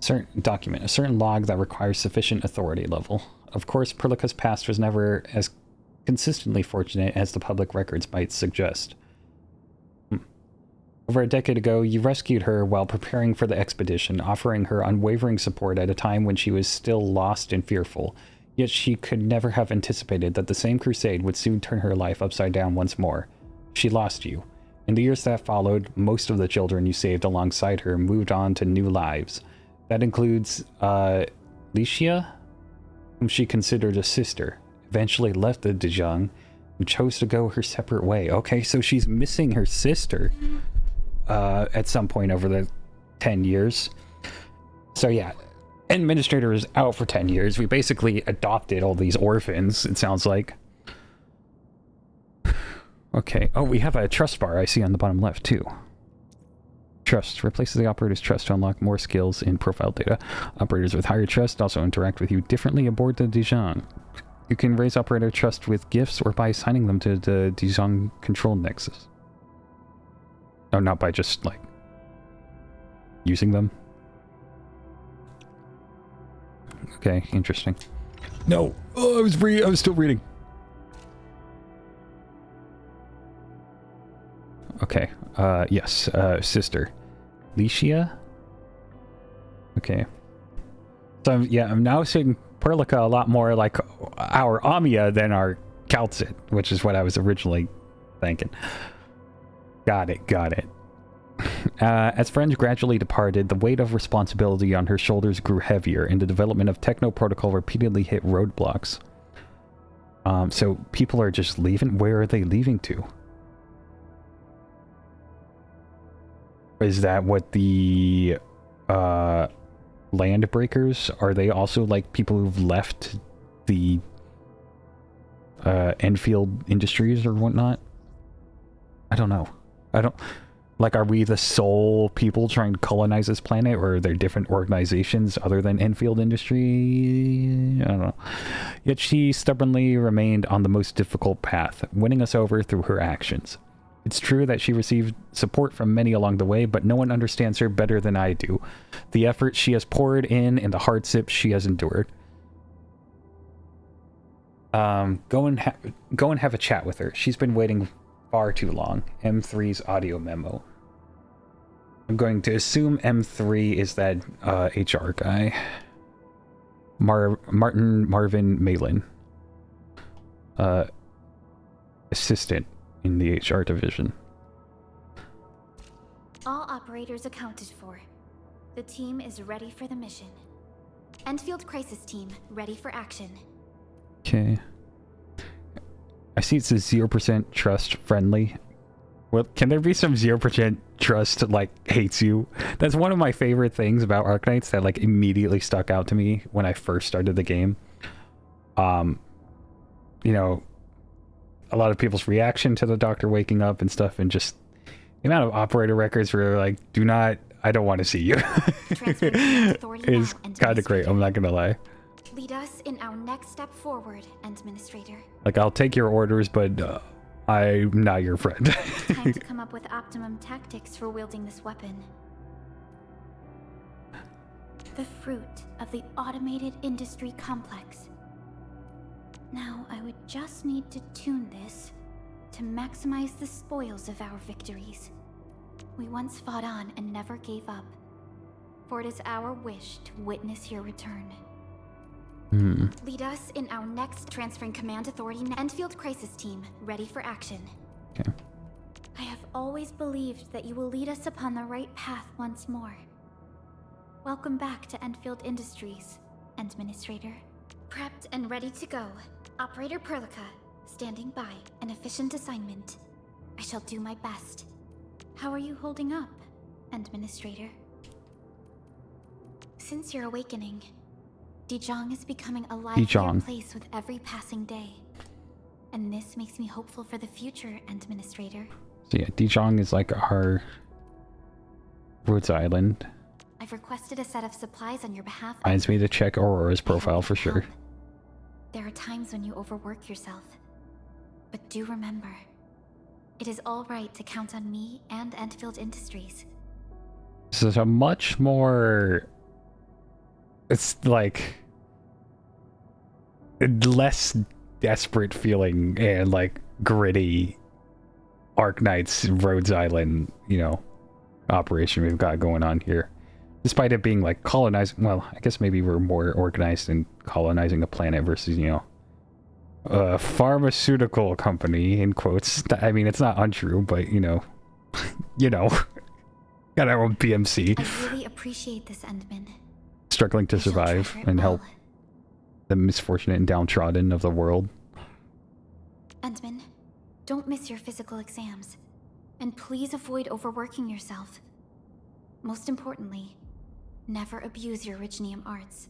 Certain document, a certain log that requires sufficient authority level. Of course, Perlica's past was never as consistently fortunate as the public records might suggest. Over a decade ago, you rescued her while preparing for the expedition, offering her unwavering support at a time when she was still lost and fearful. Yet she could never have anticipated that the same crusade would soon turn her life upside down once more. She lost you. In the years that followed, most of the children you saved alongside her moved on to new lives. That includes, Licia, whom she considered a sister, eventually left the Dijon and chose to go her separate way. Okay, so she's missing her sister, at some point over the 10 years. So yeah, Administrator is out for 10 years. We basically adopted all these orphans, it sounds like. Okay. Oh, we have a trust bar I see on the bottom left, too. Trust replaces the operator's trust to unlock more skills in profile data. Operators with higher trust also interact with you differently aboard the Dijon. You can raise operator trust with gifts or by assigning them to the Dijon control nexus. No, not by just, like, using them. Okay, interesting. No! Oh, I was still reading. Okay, yes, sister. Licia? Okay. So, I'm now seeing Perlica a lot more like our Amia than our Kaltzit, which is what I was originally thinking. Got it. As friends gradually departed, the weight of responsibility on her shoulders grew heavier, and the development of Techno Protocol repeatedly hit roadblocks. So people are just leaving? Where are they leaving to? Is that what the land breakers, are they also like people who've left the Endfield Industries or whatnot? I don't know. Like, are we the sole people trying to colonize this planet, or are there different organizations other than Enfield Industry? I don't know. Yet she stubbornly remained on the most difficult path, winning us over through her actions. It's true that she received support from many along the way, but no one understands her better than I do. The effort she has poured in and the hardships she has endured. Go and have a chat with her. She's been waiting far too long. M3's audio memo. I'm going to assume M3 is that HR guy. Marvin Malin. Assistant in the HR division. All operators accounted for. The team is ready for the mission. Endfield Crisis Team, ready for action. Okay. I see it says 0% trust friendly. Well, can there be some 0% trust like hates you? That's one of my favorite things about Arknights that like immediately stuck out to me when I first started the game. You know, a lot of people's reaction to the doctor waking up and stuff, and just the amount of operator records where they're like, I don't want to see you. Is kind of great, I'm not gonna lie. Lead us in our next step forward, Administrator. Like, I'll take your orders, but I'm not your friend. Time to come up with optimum tactics for wielding this weapon. The fruit of the automated industry complex. Now, I would just need to tune this to maximize the spoils of our victories. We once fought on and never gave up, for it is our wish to witness your return. Lead us in our next transferring command authority. Endfield Crisis Team, ready for action. Okay. I have always believed that you will lead us upon the right path once more. Welcome back to Endfield Industries, Administrator. Prepped and ready to go. Operator Perlica, standing by. An efficient assignment. I shall do my best. How are you holding up, Administrator? Since your awakening, Dijon is becoming a livelier place with every passing day. And this makes me hopeful for the future, Administrator. So yeah, Dijon is like our Rhodes Island. I've requested a set of supplies on your behalf. Reminds me to check Aurora's profile for sure. There are times when you overwork yourself. But do remember, it is all right to count on me and Endfield Industries. This is a much more... It's like... less desperate feeling and like gritty Arknights Rhodes Island, you know, operation we've got going on here. Despite it being like colonizing, well, I guess maybe we're more organized in colonizing a planet versus, you know, a pharmaceutical company, in quotes. I mean, it's not untrue, but you know, got our own PMC. I really appreciate this, Endman. Struggling to survive and help the misfortunate and downtrodden of the world. Endman, don't miss your physical exams. And please avoid overworking yourself. Most importantly, Never abuse your Originium arts.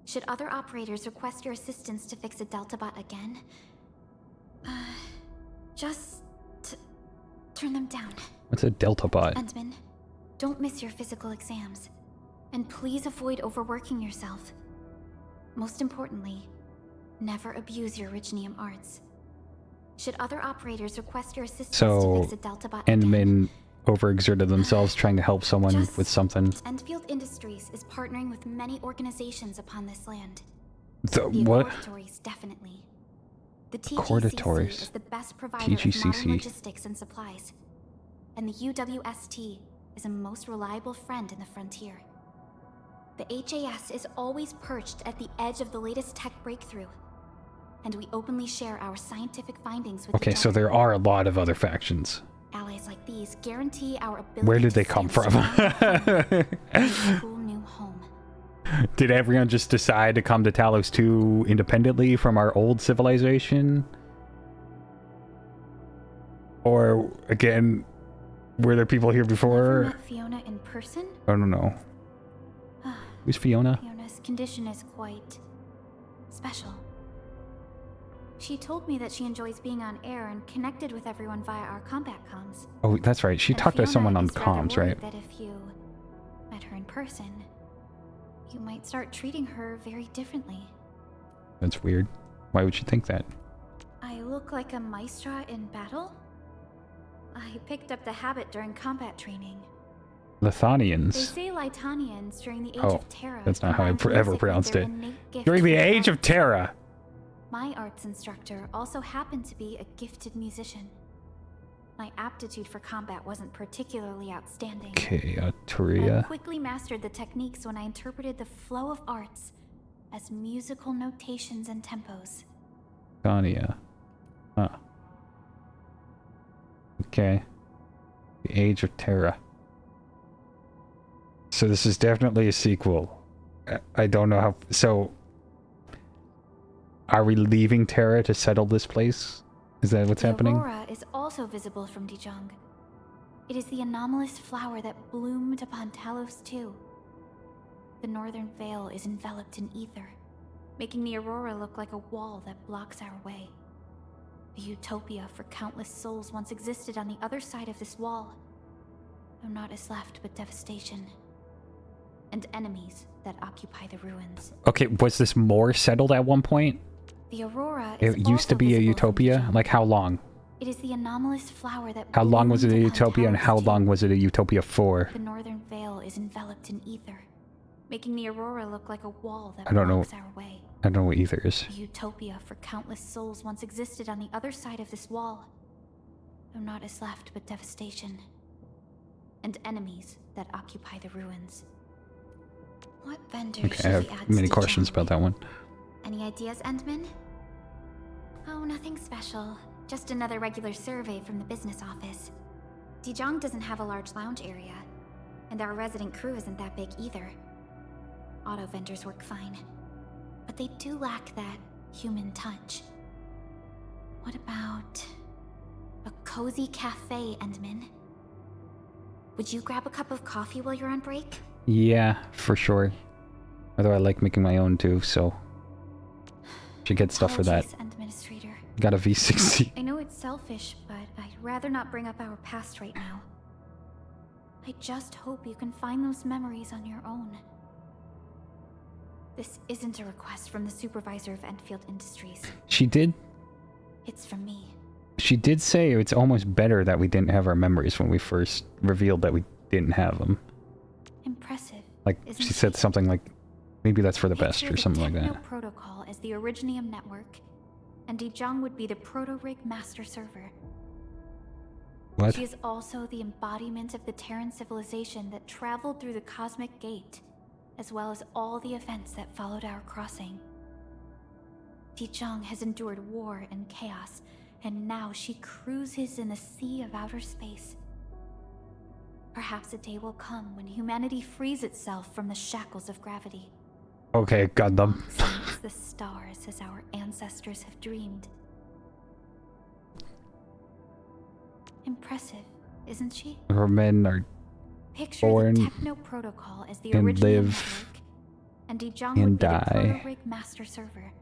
Should other operators request your assistance to fix a Deltabot again, just turn them down. What's a Deltabot? Endman, don't miss your physical exams. And please avoid overworking yourself. Most importantly, never abuse your Originium arts. Should other operators request your assistance to fix a Deltabot Endmen overexerted themselves trying to help someone with something. Endfield Industries is partnering with many organizations upon this land. The what? Corridors, definitely. The TGCC is the best provider of modern logistics and supplies. And the UWST is a most reliable friend in the frontier. The HAS is always perched at the edge of the latest tech breakthrough. And we openly share our scientific findings with Okay, so there are a lot of other factions. Allies like these guarantee our ability. Where did they come from? Cool new home. Did everyone just decide to come to Talos 2 independently from our old civilization? Or, again, were there people here before? Never met Fiona in person? I don't know. Who's Fiona? Fiona's condition is quite special. She told me that she enjoys being on air and connected with everyone via our combat comms. Oh, that's right. She talked to someone on comms, right? That if you met her in person, you might start treating her very differently. That's weird. Why would she think that? I look like a Maestra in battle? I picked up the habit during combat training. Lithanians. They say Lytanians during the Age of Terra. That's not how I ever pronounced it. During the Age of Terra. My arts instructor also happened to be a gifted musician. My aptitude for combat wasn't particularly outstanding. Okay, I Turia. quickly mastered the techniques when I interpreted the flow of arts as musical notations and tempos. Gania. Huh. Okay. The Age of Terra. So this is definitely a sequel. I don't know how... So... Are we leaving Terra to settle this place? Is that what's happening? The aurora is also visible from Dijong. It is the anomalous flower that bloomed upon Talos 2. The northern veil is enveloped in ether, making the aurora look like a wall that blocks our way. A utopia for countless souls once existed on the other side of this wall. Though naught is left but devastation. And enemies that occupy the ruins. Okay, was this more settled at one point? The aurora is It used to be a utopia? Like how long? It is the anomalous flower that How long was it a bloomed utopia upon and how Talos long was it a utopia for? The northern veil is enveloped in ether, making the aurora look like a wall that I don't know. blocks our way. I don't know what ether is. A utopia for countless souls once existed on the other side of this wall. Though naught is left but devastation. And enemies that occupy the ruins. What vendor Okay, I have many questions about that one. Any ideas, Endman? Oh, nothing special. Just another regular survey from the business office. Dijong doesn't have a large lounge area, and our resident crew isn't that big either. Auto vendors work fine, but they do lack that human touch. What about a cozy cafe, Endman? Would you grab a cup of coffee while you're on break? Yeah, for sure. Although I like making my own too, so should get stuff for that. Administrator. Got a V60. I know it's selfish, but I'd rather not bring up our past right now. I just hope you can find those memories on your own. This isn't a request from the supervisor of Endfield Industries. She did It's from me. She did say it's almost better that we didn't have our memories when we first revealed that we didn't have them. Impressive. Like, she said something like, maybe that's for the best or something like that. Techno Protocol as the Originium network, and Dijong would be the Proto-Rig master server. What? She is also the embodiment of the Terran civilization that traveled through the Cosmic Gate, as well as all the events that followed our crossing. Dijong has endured war and chaos, and now she cruises in the sea of outer space. Perhaps a day will come when humanity frees itself from the shackles of gravity. Okay, got them. Amongst the stars as our ancestors have dreamed. Impressive, isn't she? Her men are Picture born the Techno Protocol as the and original live network, and Dijong and would be the die. Proto-Rig master server.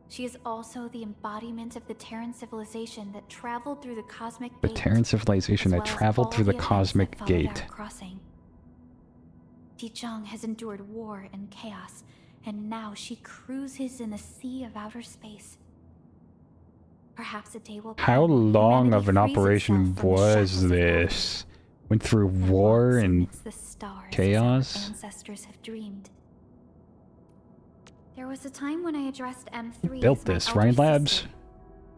She is also the embodiment of the Terran civilization that traveled through the cosmic The gate, Terran civilization as that well as traveled all through the events cosmic that followed gate. our crossing. Dijong has endured war and chaos, and now she cruises in the sea of outer space. Perhaps a day will come How when long humanity of an frees operation itself from the shackles was of gravity this? Went through and war walks and amidst the stars as our chaos? ancestors have dreamed. There was a time when I addressed M3 built as my this, elder right, labs? sister,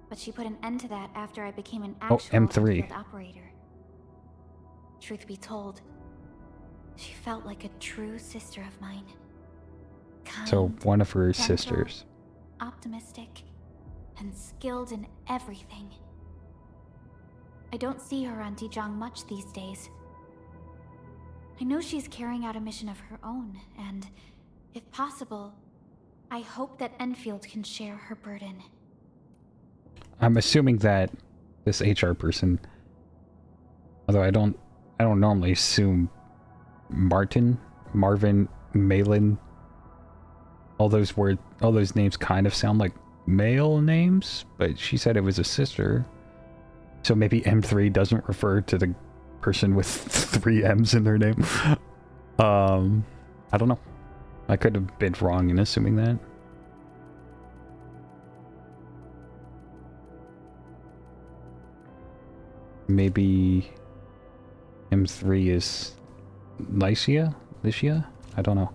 but she put an end to that after I became an Oh, actual M3. Endfield operator. Truth be told, she felt like a true sister of mine. Kind, So one of her gentle, sisters. optimistic, and skilled in everything. I don't see her on Dijong much these days. I know she's carrying out a mission of her own, and, if possible, I hope that Enfield can share her burden. I'm assuming that this HR person, although I don't normally assume Marvin, Malin, all those names kind of sound like male names, but she said it was a sister. So maybe M3 doesn't refer to the person with 3 M's in their name. I don't know. I could have been wrong in assuming that. Maybe M3 is Lycia? I don't know.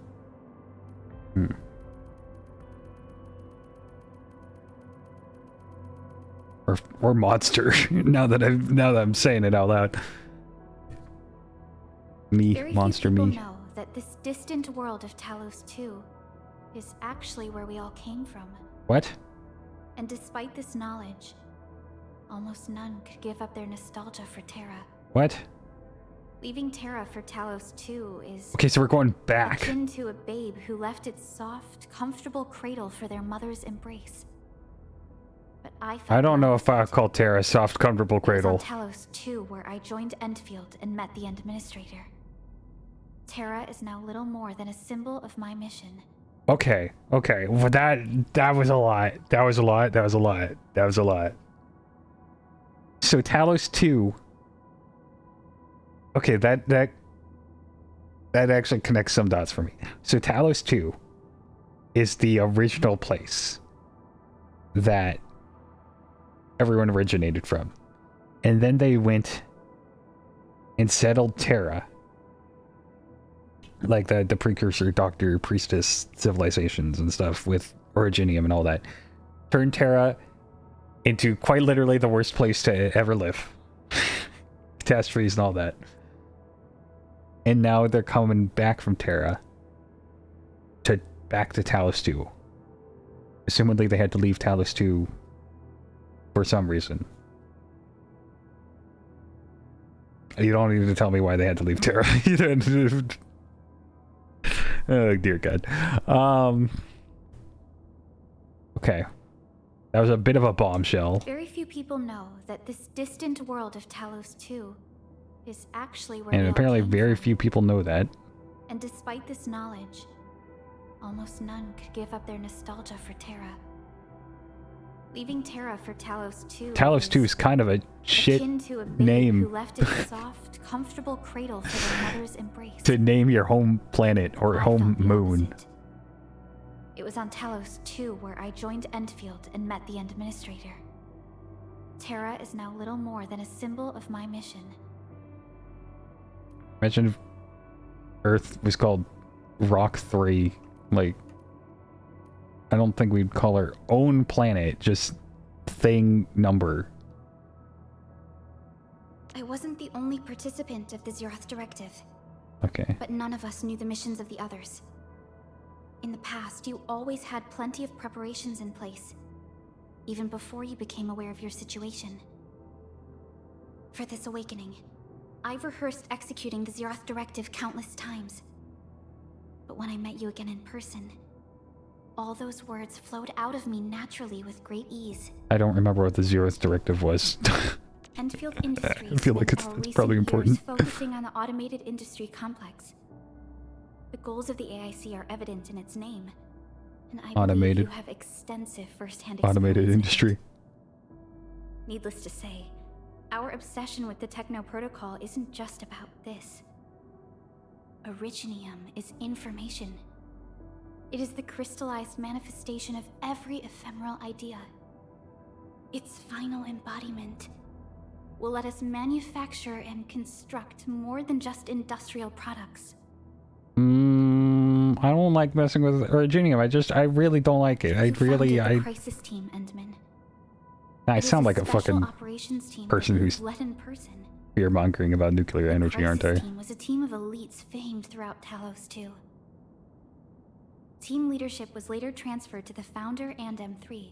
Or monster. now that I'm saying it out loud. Me, Very monster few people me. know that this distant world of Talos 2 is actually where we all came from. What? And despite this knowledge, almost none could give up their nostalgia for Terra. What? Leaving Terra for Talos 2 is Okay, so we're going back. akin to a babe who left its soft, comfortable cradle for their mother's embrace. But I don't know if I'll call Terra a soft, comfortable cradle. It was on Talos 2 where I joined Endfield and met the Administrator. Terra is now little more than a symbol of my mission. Okay. Well, that was a lot. That was a lot. So Talos 2. Okay, that actually connects some dots for me. So Talos 2 is the original place that everyone originated from. And then they went and settled Terra. Like the precursor Doctor, Priestess civilizations and stuff with Originium and all that. Turned Terra into quite literally the worst place to ever live. Catastrophes and all that. And now they're coming back from Terra back to Talos 2. Assumedly they had to leave Talos 2 for some reason. You don't need to tell me why they had to leave Terra. Oh dear God. Okay. That was a bit of a bombshell. Very few people know that this distant world of Talos 2 is actually where And they all apparently came very from. few people know that. And despite this knowledge, almost none could give up their nostalgia for Terra. Leaving Terra for Talos 2 Talos 2 is kind of a shit akin to a babe name who left its soft, comfortable cradle for their mother's embrace. to name your home planet or I home felt the moon. opposite. It was on Talos 2 where I joined Endfield and met the Administrator. Terra is now little more than a symbol of my mission. Imagine if Earth was called Rock 3. Like, I don't think we'd call our own planet just thing number. I wasn't the only participant of the Zeroth Directive, Okay. but none of us knew the missions of the others. In the past, you always had plenty of preparations in place, even before you became aware of your situation. For this awakening, I've rehearsed executing the Zeroth Directive countless times. But when I met you again in person, all those words flowed out of me naturally with great ease. I don't remember what the Zeroth Directive was. Endfield Industries I feel like spent our it's recent probably years important. focusing on the automated industry complex. The goals of the AIC are evident in its name, and I believe Automated. you have extensive first-hand Automated experience with industry. it. Needless to say, our obsession with the Techno Protocol isn't just about this. Originium is information. It is the crystallized manifestation of every ephemeral idea. Its final embodiment will let us manufacture and construct more than just industrial products. I don't like messing with Originium. I really don't like it. You founded the Crisis Team, Endman. I It is sound a like a special fucking operations team person that who's you've led in person. fear-mongering about nuclear energy, aren't I? The Crisis Team was a team of elites famed throughout Talos, too. Team leadership was later transferred to the Founder and M3,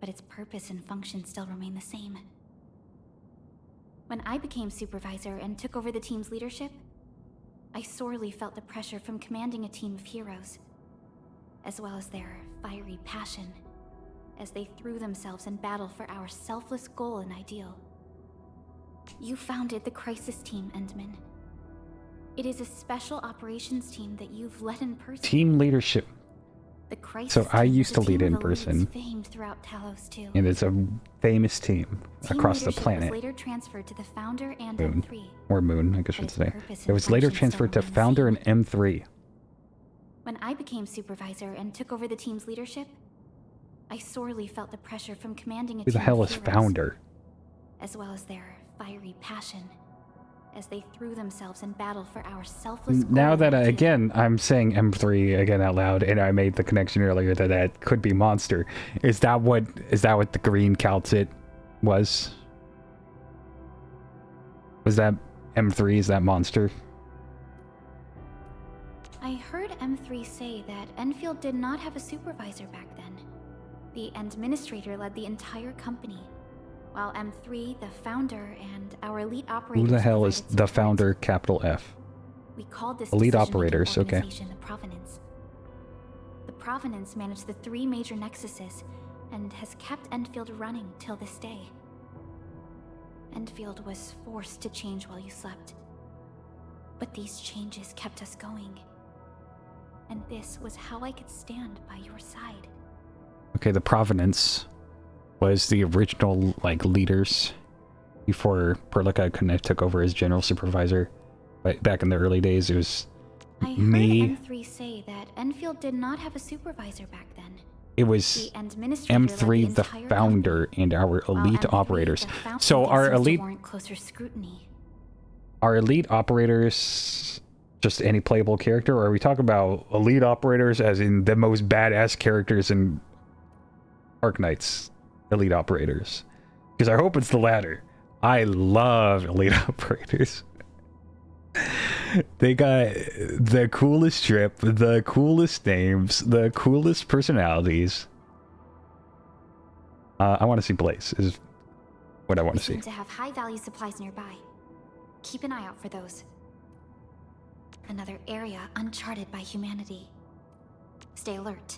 but its purpose and function still remain the same. When I became supervisor and took over the team's leadership, I sorely felt the pressure from commanding a team of heroes, as well as their fiery passion, as they threw themselves in battle for our selfless goal and ideal. You founded the Crisis Team, Endman. It is a special operations team that you've led in person. Team leadership. The Crisis So I Team used is to a lead team in of elites person. famed throughout Talos, too. And it's a famous team Team across the leadership planet. was later transferred to the Founder and Moon. M3. Or Moon, I guess I But should its say. purpose It and was later function still transferred to remain the Founder same. and M3. When I became supervisor and took over the team's leadership, I sorely felt the pressure from commanding a Who the team hell of is heroes, Founder? as well as their fiery passion, as they threw themselves in battle for our selfless goal Now and that, ideal. again, I'm saying M3 again out loud, and I made the connection earlier that that could be Monster. Is that what the green Calcit was? Was that M3? Is that Monster? I heard M3 say that Enfield did not have a supervisor back then. The administrator led the entire company, while M3, the founder, and our elite operators. Who the hell is provided the support. Founder, capital F? We called this Elite decision-making operators, okay. organization the Provenance. The Provenance managed the 3 major nexuses and has kept Endfield running till this day. Endfield was forced to change while you slept, but these changes kept us going. And this was how I could stand by your side. Okay, the Provenance was the original, like, leaders before Perlica took over as general supervisor. But back in the early days, it was I me. heard M3 say that Enfield did not have a supervisor back then. It was The administrator led M3, the entire founder, company, and our while elite M3, operators. the fountain, So our seems to elite, warrant closer scrutiny. our elite operators, just any playable character, or are we talking about elite operators as in the most badass characters in Arknights? Elite operators, because I hope it's the latter. I love elite operators. They got the coolest strip, the coolest names, the coolest personalities. I want to see Blaze, is what I want We to see. seem to have high-value supplies nearby. Keep an eye out for those. Another area uncharted by humanity. Stay alert.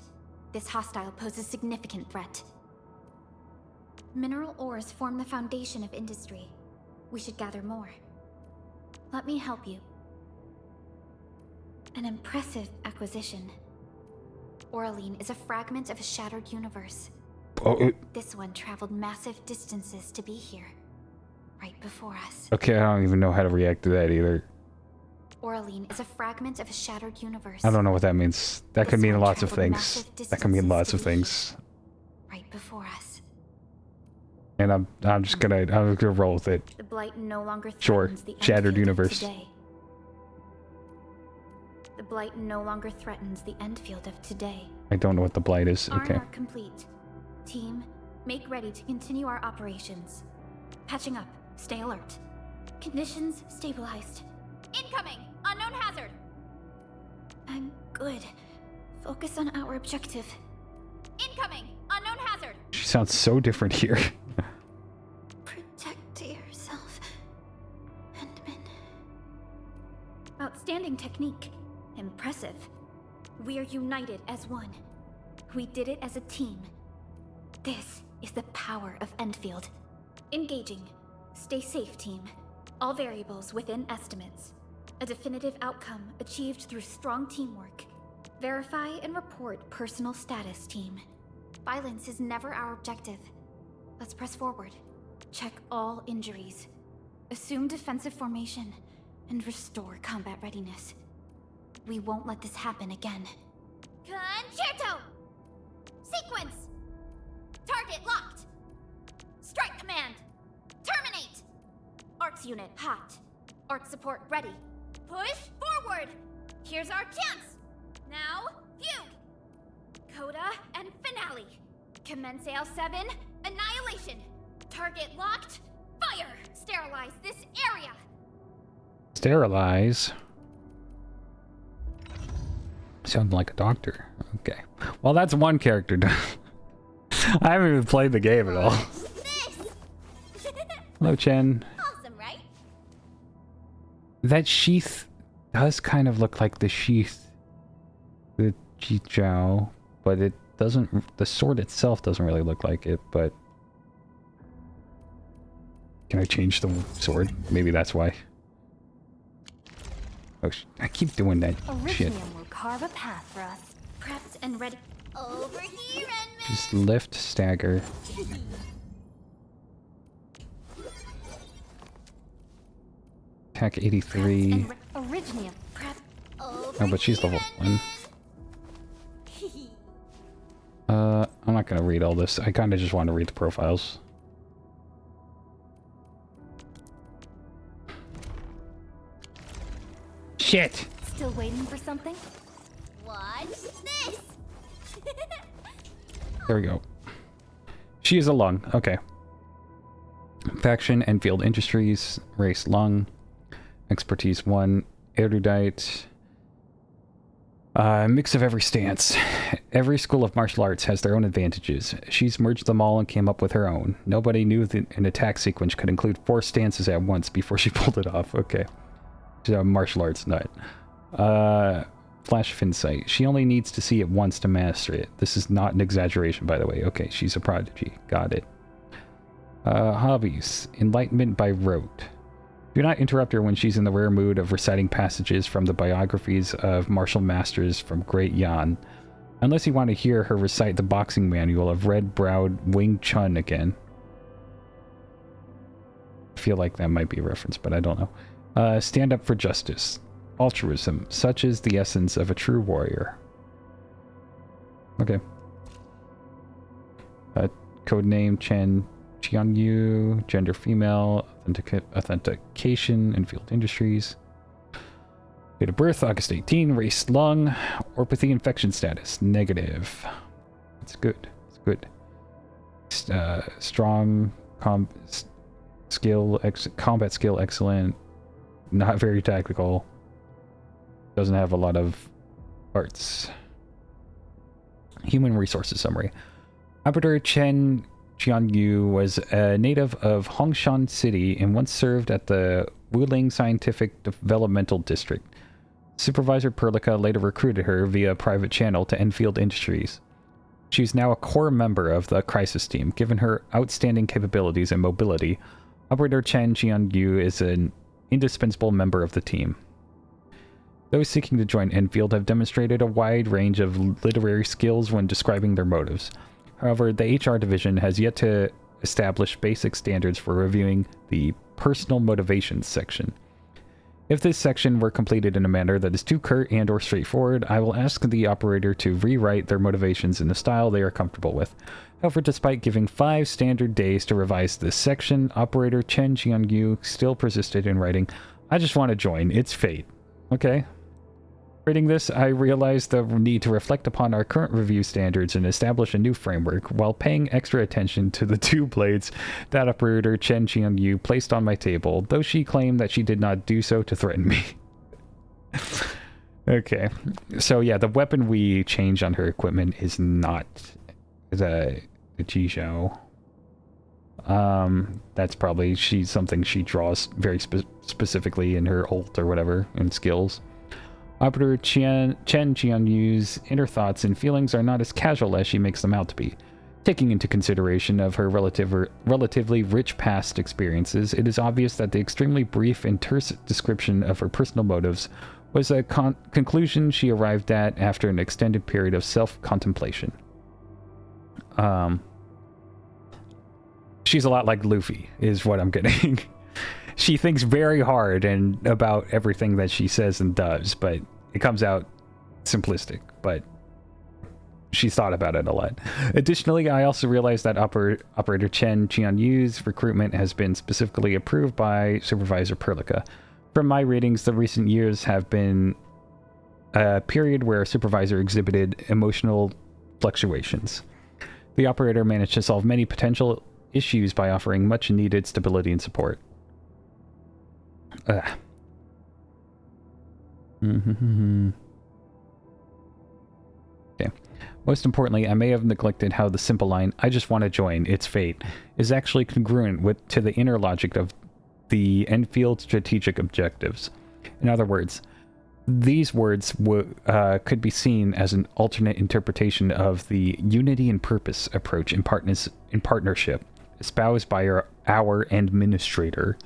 This hostile poses significant threat. Mineral ores form the foundation of industry. We should gather more. Let me help you. An impressive acquisition. Oraline is a fragment of a shattered universe. Oh, This one traveled massive distances to be here, right before us. okay, I don't even know how to react to that either. Oraline is a fragment of a shattered universe. I don't know what that means. That could This mean one lots of traveled things. massive That could mean distances lots to of be things. right before us. And I'm just gonna roll with it. The Blight no longer Sure, threatens the shattered Endfield of universe. today. The Blight no longer threatens the Endfield of today. I don't know what the Blight is. Okay. Armor complete. Team, make ready to continue our operations. Patching up. Stay alert. Conditions stabilized. Incoming! Unknown hazard! I'm good. Focus on our objective. Incoming! Unknown hazard! She sounds so different here. Protect yourself, Endman. Outstanding technique. Impressive. We are united as one. We did it as a team. This is the power of Endfield. Engaging. Stay safe, team. All variables within estimates. A definitive outcome achieved through strong teamwork. Verify and report personal status, team. Violence is never our objective. Let's press forward. Check all injuries. Assume defensive formation, and restore combat readiness. We won't let this happen again. Concerto! Sequence! Target locked! Strike command! Terminate! Arts unit hot. Art support ready. Push forward! Here's our chance! Now, fugue! Coda and finale. Commence AL7, annihilation. Target locked, fire! Sterilize this area! Sterilize? Sounded like a doctor. Okay. Well, that's one character done. I haven't even played the game at all. Hello, Chen. Awesome, right? That sheath does kind of look like the sheath with Jijiao, but it doesn't, the sword itself doesn't really look like it, but... Can I change the sword? Maybe that's why. Oh, I keep doing that shit. Oriflamme will carve a path for us. Prepped and ready. Over here, Enman! Just lift, stagger. Attack 83. Oriflamme prep. Oh, but she's level 1. I'm not gonna read all this. I kinda just want to read the profiles. Shit! Still waiting for something? Watch this! There we go. She is a lung. Okay. Faction, Endfield Industries. Race, lung. Expertise 1. Erudite. Mix of every stance. Every school of martial arts has their own advantages. She's merged them all and came up with her own. Nobody knew that an attack sequence could include 4 stances at once before she pulled it off. Okay. She's a martial arts nut. Flash of insight. She only needs to see it once to master it. This is not an exaggeration, by the way. Okay, she's a prodigy. Got it. Hobbies. Enlightenment by rote. Do not interrupt her when she's in the rare mood of reciting passages from the biographies of martial masters from Great Yan. Unless you want to hear her recite the boxing manual of red-browed Wing Chun again. I feel like that might be a reference, but I don't know. Stand up for justice. Altruism. Such is the essence of a true warrior. Okay. Codename Chen Qianyu. Gender female. Authentication. Endfield Industries. Date of birth August 18. Race lung. Orpathy infection status negative. That's good. It's good. Strong combat skill excellent. Not very tactical. Doesn't have a lot of arts. Human resources summary. Operator Chen Jianyu was a native of Hongshan City and once served at the Wuling Scientific Developmental District. Supervisor Perlica later recruited her via private channel to Enfield Industries. She is now a core member of the crisis team. Given her outstanding capabilities and mobility, Operator Chen Jianyu is an indispensable member of the team. Those seeking to join Endfield have demonstrated a wide range of literary skills when describing their motives. However, the HR division has yet to establish basic standards for reviewing the personal motivations section. If this section were completed in a manner that is too curt and or straightforward, I will ask the operator to rewrite their motivations in the style they are comfortable with. However, despite giving 5 standard days to revise this section, Operator Chen Jianyu still persisted in writing, "I just want to join. It's fate." Okay. Reading this, I realized the need to reflect upon our current review standards and establish a new framework, while paying extra attention to the 2 blades that Operator Chen Qianyu placed on my table, though she claimed that she did not do so to threaten me. Okay, so yeah, the weapon we change on her equipment is not the Jizhou. That's probably something she draws very specifically in her ult or whatever, in skills. Operator Chen Jianyu's inner thoughts and feelings are not as casual as she makes them out to be. Taking into consideration of her relatively rich past experiences, it is obvious that the extremely brief and terse description of her personal motives was a conclusion she arrived at after an extended period of self-contemplation. She's a lot like Luffy, is what I'm getting. She thinks very hard and about everything that she says and does, but it comes out simplistic, but she's thought about it a lot. Additionally, I also realized that Operator Chen Jianyu's recruitment has been specifically approved by Supervisor Perlica. From my readings, the recent years have been a period where a supervisor exhibited emotional fluctuations. The operator managed to solve many potential issues by offering much needed stability and support. Okay. Most importantly, I may have neglected how the simple line, "I just want to join, it's fate," is actually congruent to the inner logic of the Endfield strategic objectives. In other words, these words could be seen as an alternate interpretation of the unity and purpose approach in partnership espoused by our administrator,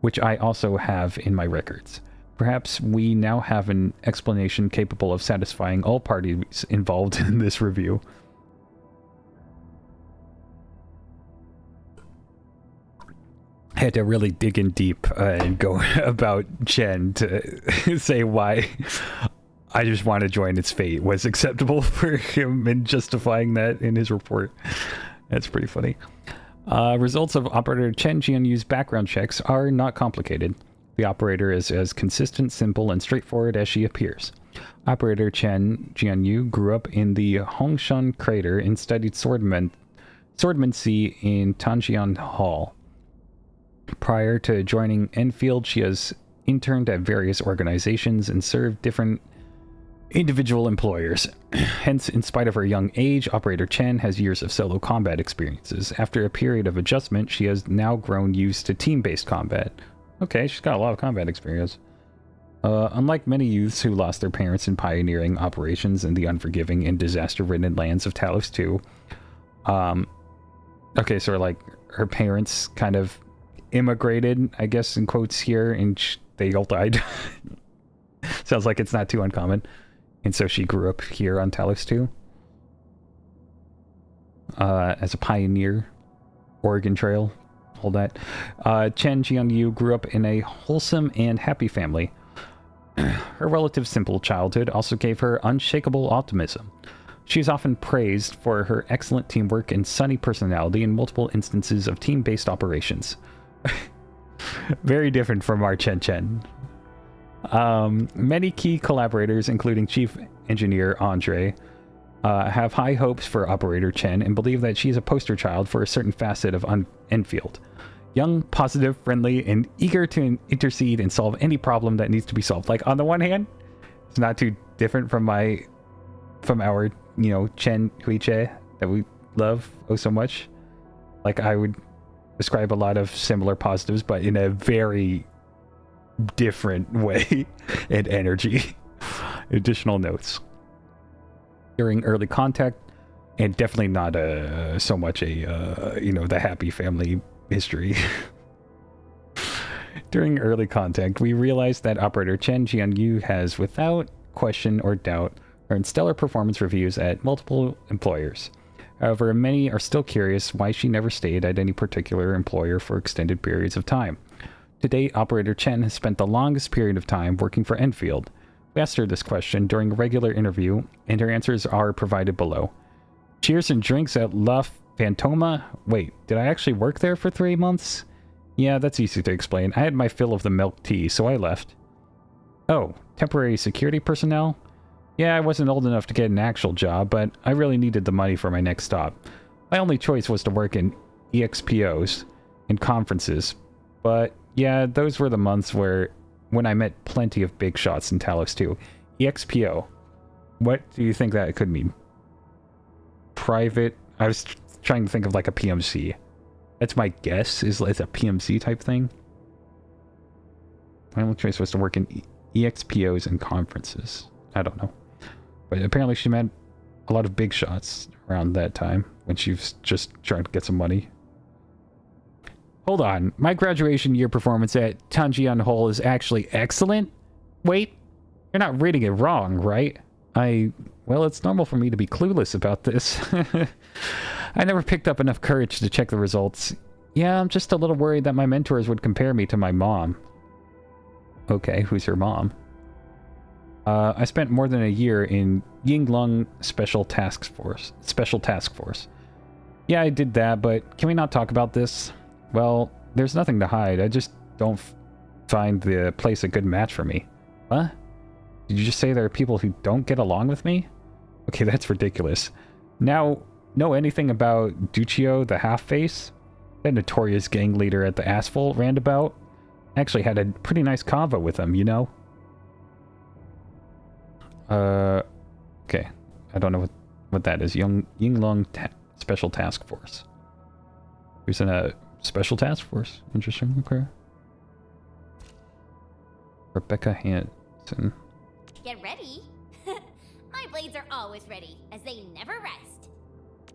which I also have in my records. Perhaps we now have an explanation capable of satisfying all parties involved in this review. I had to really dig in deep and go about Chen to say why "I just want to join its fate" was acceptable for him and justifying that in his report. That's pretty funny. Results of Operator Chen Jianyu's background checks are not complicated. The operator is as consistent, simple, and straightforward as she appears. Operator Chen Jianyu grew up in the Hongshan Crater and studied swordmancy in Tanjian Hall. Prior to joining Endfield, she has interned at various organizations and served different individual employers. Hence, in spite of her young age, Operator Chen has years of solo combat experiences. After a period of adjustment, she has now grown used to team-based combat. Okay, she's got a lot of combat experience. Unlike many youths who lost their parents in pioneering operations in the unforgiving and disaster-ridden lands of Talos II, okay, so like her parents kind of immigrated, I guess in quotes here, and they all died. Sounds like it's not too uncommon. And so she grew up here on Talos 2 as a pioneer. Oregon Trail, all that. Chen Jianyu grew up in a wholesome and happy family. Her relative simple childhood also gave her unshakable optimism. She is often praised for her excellent teamwork and sunny personality in multiple instances of team-based operations. Very different from our Chen. Many key collaborators, including Chief Engineer Andre, have high hopes for Operator Chen and believe that she is a poster child for a certain facet of Enfield. Young, positive, friendly, and eager to intercede and solve any problem that needs to be solved. Like, on the one hand, it's not too different from our, Chen Huiche that we love oh so much. Like, I would describe a lot of similar positives, but in a very different way and energy. Additional notes. During early contact, and definitely not so much the happy family history. During early contact, we realized that Operator Chen Jianyu has, without question or doubt, earned stellar performance reviews at multiple employers. However, many are still curious why she never stayed at any particular employer for extended periods of time. To date, Operator Chen has spent the longest period of time working for Endfield. We asked her this question during a regular interview, and her answers are provided below. Cheers and drinks at La Fantoma? Wait, did I actually work there for 3 months? Yeah, that's easy to explain. I had my fill of the milk tea, so I left. Oh, temporary security personnel? Yeah, I wasn't old enough to get an actual job, but I really needed the money for my next stop. My only choice was to work in EXPOs and conferences, but yeah, those were the months when I met plenty of big shots in Talos 2. EXPO. What do you think that could mean? Private... I was trying to think of like a PMC. That's my guess, is it's a PMC type thing. My only choice was to work in EXPOs and conferences. I don't know. But apparently she met a lot of big shots around that time when she was just trying to get some money. Hold on, my graduation year performance at Tanjian Hall is actually excellent? Wait, you're not reading it wrong, right? Well, it's normal for me to be clueless about this. I never picked up enough courage to check the results. Yeah, I'm just a little worried that my mentors would compare me to my mom. Okay, who's your mom? I spent more than a year in Yinglong Special Task Force. Yeah, I did that, but can we not talk about this? Well, there's nothing to hide. I just don't find the place a good match for me. What? Did you just say there are people who don't get along with me? Okay, that's ridiculous. Now, know anything about Duccio the Half-Face? That notorious gang leader at the Asphalt roundabout? Actually had a pretty nice convo with him, you know? Okay. I don't know what that is. Yinglong Special Task Force. Who's in a special task force? Interesting. Okay. Rebecca Hanson. Get ready. My blades are always ready, as they never rest.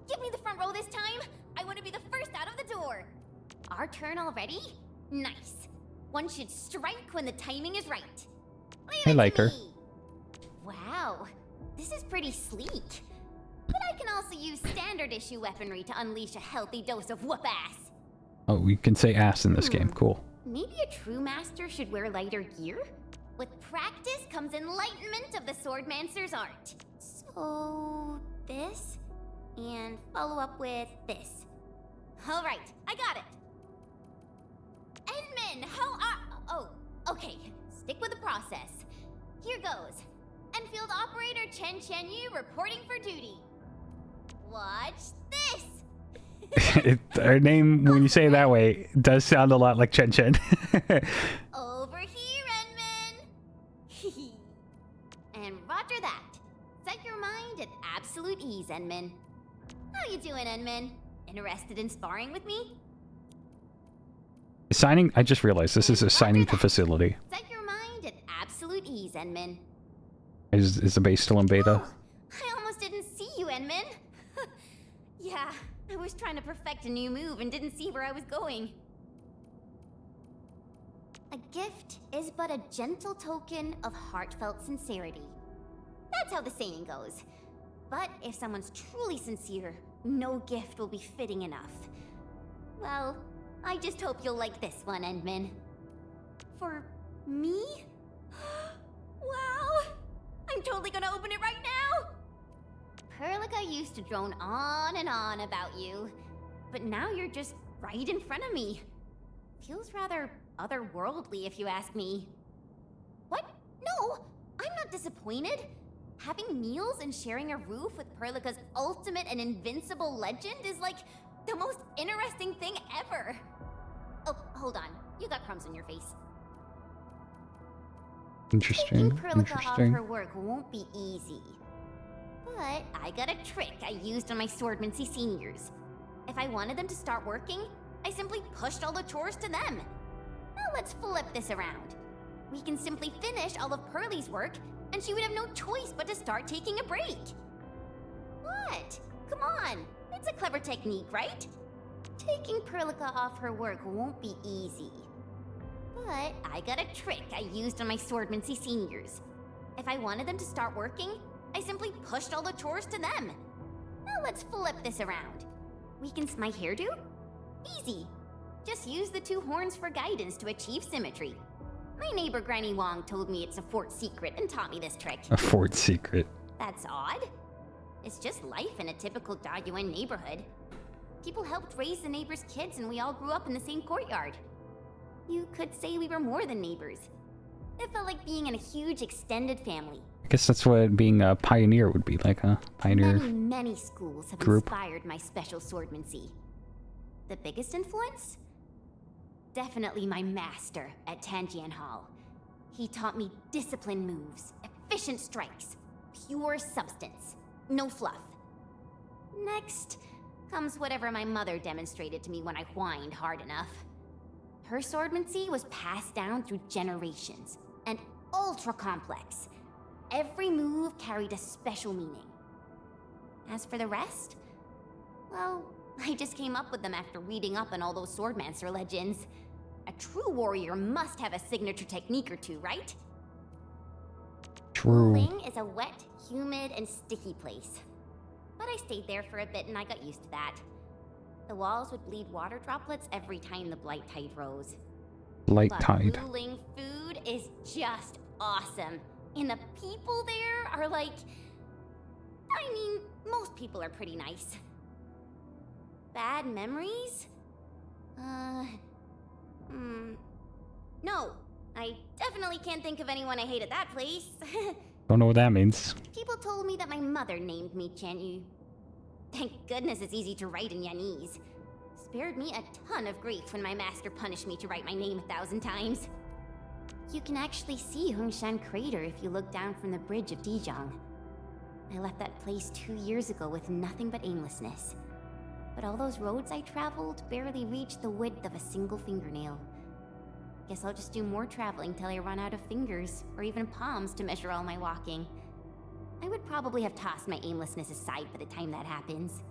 Give me the front row this time. I want to be the first out of the door. Our turn already? Nice. One should strike when the timing is right. I like her. Wow, this is pretty sleek. But I can also use standard issue weaponry to unleash a healthy dose of whoop ass. Oh, we can say ass in this game. Cool. Maybe a true master should wear lighter gear? With practice comes enlightenment of the swordmancer's art. So, this, and follow up with this. All right, I got it. Endman, how are... Oh, okay, stick with the process. Here goes. Enfield operator Chen Yu reporting for duty. Watch this. Her name, when you say it that way, does sound a lot like Chen Chen. Over here, Enman. And roger that. Set your mind at absolute ease, Enman. How you doing, Enman? Interested in sparring with me? Signing? I just realized this is assigning the facility. Set your mind at absolute ease, Enman. Is the base still in beta? Oh, I almost didn't see you, Enman. Yeah, I was trying to perfect a new move and didn't see where I was going. A gift is but a gentle token of heartfelt sincerity. That's how the saying goes. But if someone's truly sincere, no gift will be fitting enough. Well, I just hope you'll like this one, Endman. For me? Wow! I'm totally gonna open it right now! Perlica used to drone on and on about you, but now you're just right in front of me. Feels rather otherworldly if you ask me. What? No! I'm not disappointed. Having meals and sharing a roof with Perlica's ultimate and invincible legend is like the most interesting thing ever. Oh, hold on. You got crumbs on your face. Interesting. Taking Perlica off her work won't be easy. But I got a trick I used on my Swordmancy seniors. If I wanted them to start working, I simply pushed all the chores to them. Now let's flip this around. We can simply finish all of Pearlie's work, and she would have no choice but to start taking a break. What? Come on, it's a clever technique, right? Taking Perlica off her work won't be easy. But I got a trick I used on my Swordmancy seniors. If I wanted them to start working, I simply pushed all the chores to them. Now let's flip this around. Weakens my hairdo? Easy. Just use the two horns for guidance to achieve symmetry. My neighbor Granny Wong told me it's a fort secret and taught me this trick. A fort secret. That's odd. It's just life in a typical Dayuan neighborhood. People helped raise the neighbors' kids and we all grew up in the same courtyard. You could say we were more than neighbors. It felt like being in a huge extended family. I guess that's what being a pioneer would be like, huh? Pioneer Many schools have group. inspired my special swordmancy. The biggest influence? Definitely my master at Tanjian Hall. He taught me disciplined moves, efficient strikes, pure substance, no fluff. Next comes whatever my mother demonstrated to me when I whined hard enough. Her swordmancy was passed down through generations, and ultra complex. Every move carried a special meaning. As for the rest, well, I just came up with them after reading up on all those Swordmancer legends. A true warrior must have a signature technique or two, right? True. Ling is a wet, humid, and sticky place. But I stayed there for a bit and I got used to that. The walls would bleed water droplets every time the blight tide rose. Light But tide. Blue Ling food is just awesome. And the people there are like... I mean, most people are pretty nice. Bad memories? No, I definitely can't think of anyone I hate at that place. Don't know what that means. People told me that my mother named me Chen. Thank goodness it's easy to write in Yanese. Spared me a ton of grief when my master punished me to write my name 1,000 times. You can actually see Hungshan Crater if you look down from the bridge of Dijiang. I left that place 2 years ago with nothing but aimlessness. But all those roads I traveled barely reached the width of a single fingernail. Guess I'll just do more traveling till I run out of fingers, or even palms to measure all my walking. I would probably have tossed my aimlessness aside by the time that happens.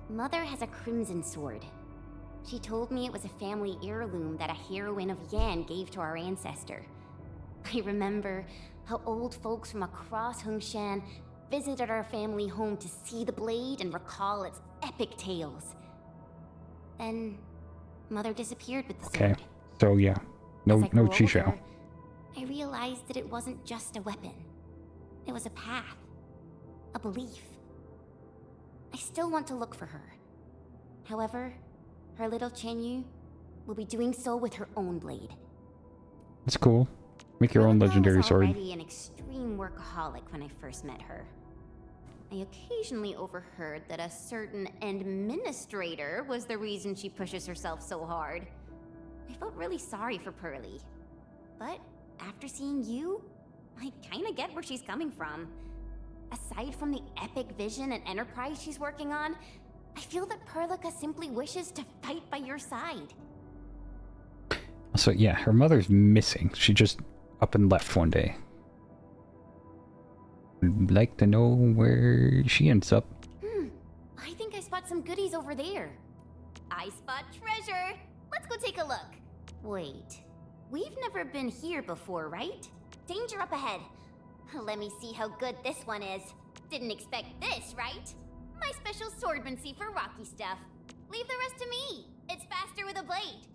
Mother has a crimson sword. She told me it was a family heirloom that a heroine of Yan gave to our ancestor. I remember how old folks from across Hungshan visited our family home to see the blade and recall its epic tales. Then, Mother disappeared with the sword. Okay. So yeah. No As I grew Chisho. older, I realized that it wasn't just a weapon. It was a path. A belief. I still want to look for her. However, her little Chenyu will be doing so with her own blade. That's cool. Make your own Rilka legendary was sword. already an extreme workaholic when I first met her. I occasionally overheard that a certain administrator was the reason she pushes herself so hard. I felt really sorry for Pearly. But after seeing you, I kinda get where she's coming from. Aside from the epic vision and enterprise she's working on, I feel that Perlica simply wishes to fight by your side. So yeah, her mother's missing. She just up and left one day. I'd like to know where she ends up. I think I spot some goodies over there. I spot treasure. Let's go take a look. Wait, we've never been here before, right? Danger up ahead. Let me see how good this one is. Didn't expect this, right? My special swordmancy for rocky stuff. Leave the rest to me. It's faster with a blade.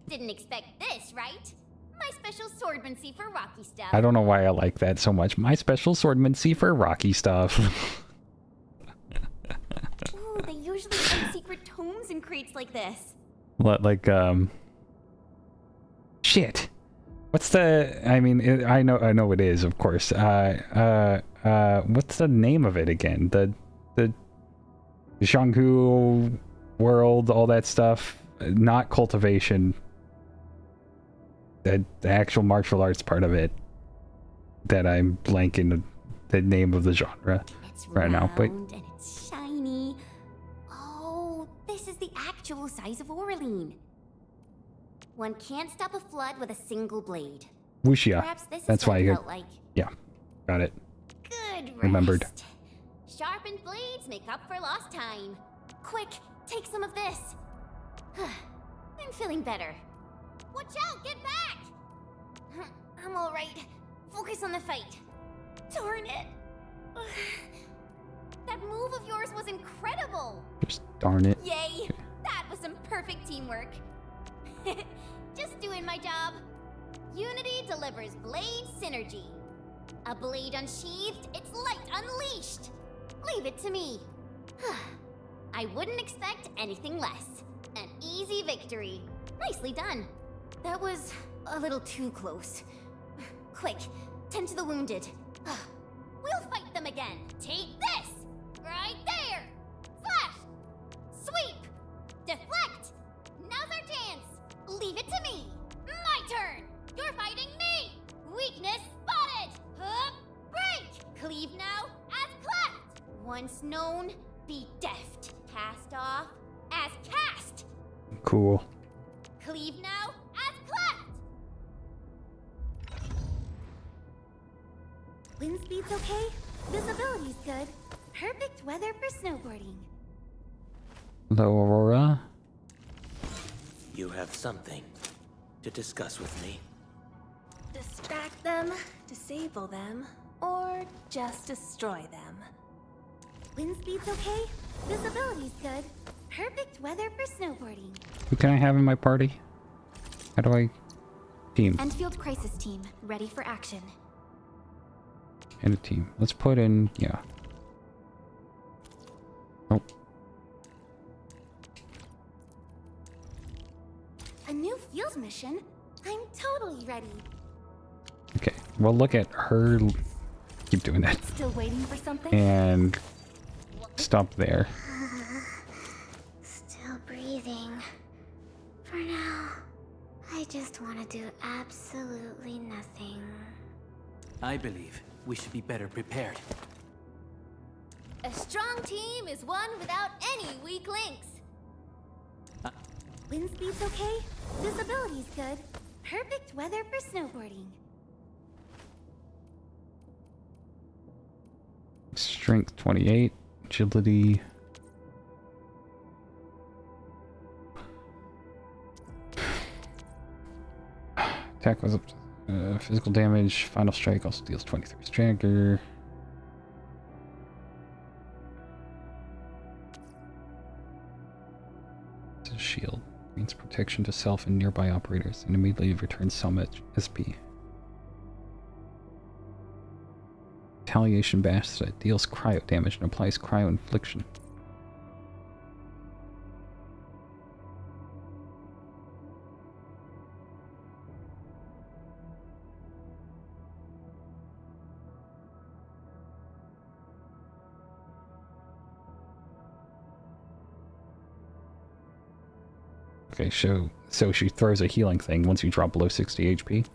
Didn't expect this, right? My special swordmancy for rocky stuff. I don't know why I like that so much. My special swordmancy for rocky stuff. Ooh, they usually have secret tomes in crates like this. Like, shit. What's the, I mean, I know it is, of course. What's the name of it again? The Shanghu world, all that stuff. Not cultivation. The actual martial arts part of it. That I'm blanking the name of the genre It's right now. But round and it's shiny. Oh, this is the actual size of Aureline. One can't stop a flood with a single blade. wuxia. Perhaps this That's is what why it you felt like. yeah, got it. Good rest. Remembered. Sharpened blades make up for lost time. Quick, take some of this. I'm feeling better. Watch out, get back! I'm alright. Focus on the fight. Darn it. That move of yours was incredible. Just darn it. Yay! That was some perfect teamwork. Just doing my job. Unity delivers blade synergy. A blade unsheathed, its light unleashed. Leave it to me. I wouldn't expect anything less. An easy victory. Nicely done. That was a little too close. Quick, tend to the wounded. We'll fight them again. Take this! Right there! Slash! Sweep! Deflect! Now's our chance! Leave it to me! My turn! You're fighting me! Weakness spotted! Break! Cleave now as cleft! Once known, be deft. Cast off as cast! Cool. Cleave now as cleft! Wind speed's okay? Visibility's good. Perfect weather for snowboarding. Hello, Aurora. You have something to discuss with me. Distract them, disable them, or just destroy them. Wind speed's okay. Visibility's good. Perfect weather for snowboarding. Who can I have in my party? How do I team? Endfield crisis team, ready for action. In a team. Let's put in, yeah. Oh. A new field mission? I'm totally ready. Okay. Well, look at her. Keep doing that. Still waiting for something? And stop there. Still breathing. For now, I just want to do absolutely nothing. I believe we should be better prepared. A strong team is one without any weak links. Wind speed's okay. Visibility's good. Perfect weather for snowboarding. Strength 28. Agility. Attack was up to physical damage. Final strike also deals 23 stagger. Shield means protection to self and nearby operators and immediately returns some SP. Retaliation bash that deals cryo damage and applies cryo infliction. Okay, so she throws a healing thing once you drop below 60 HP.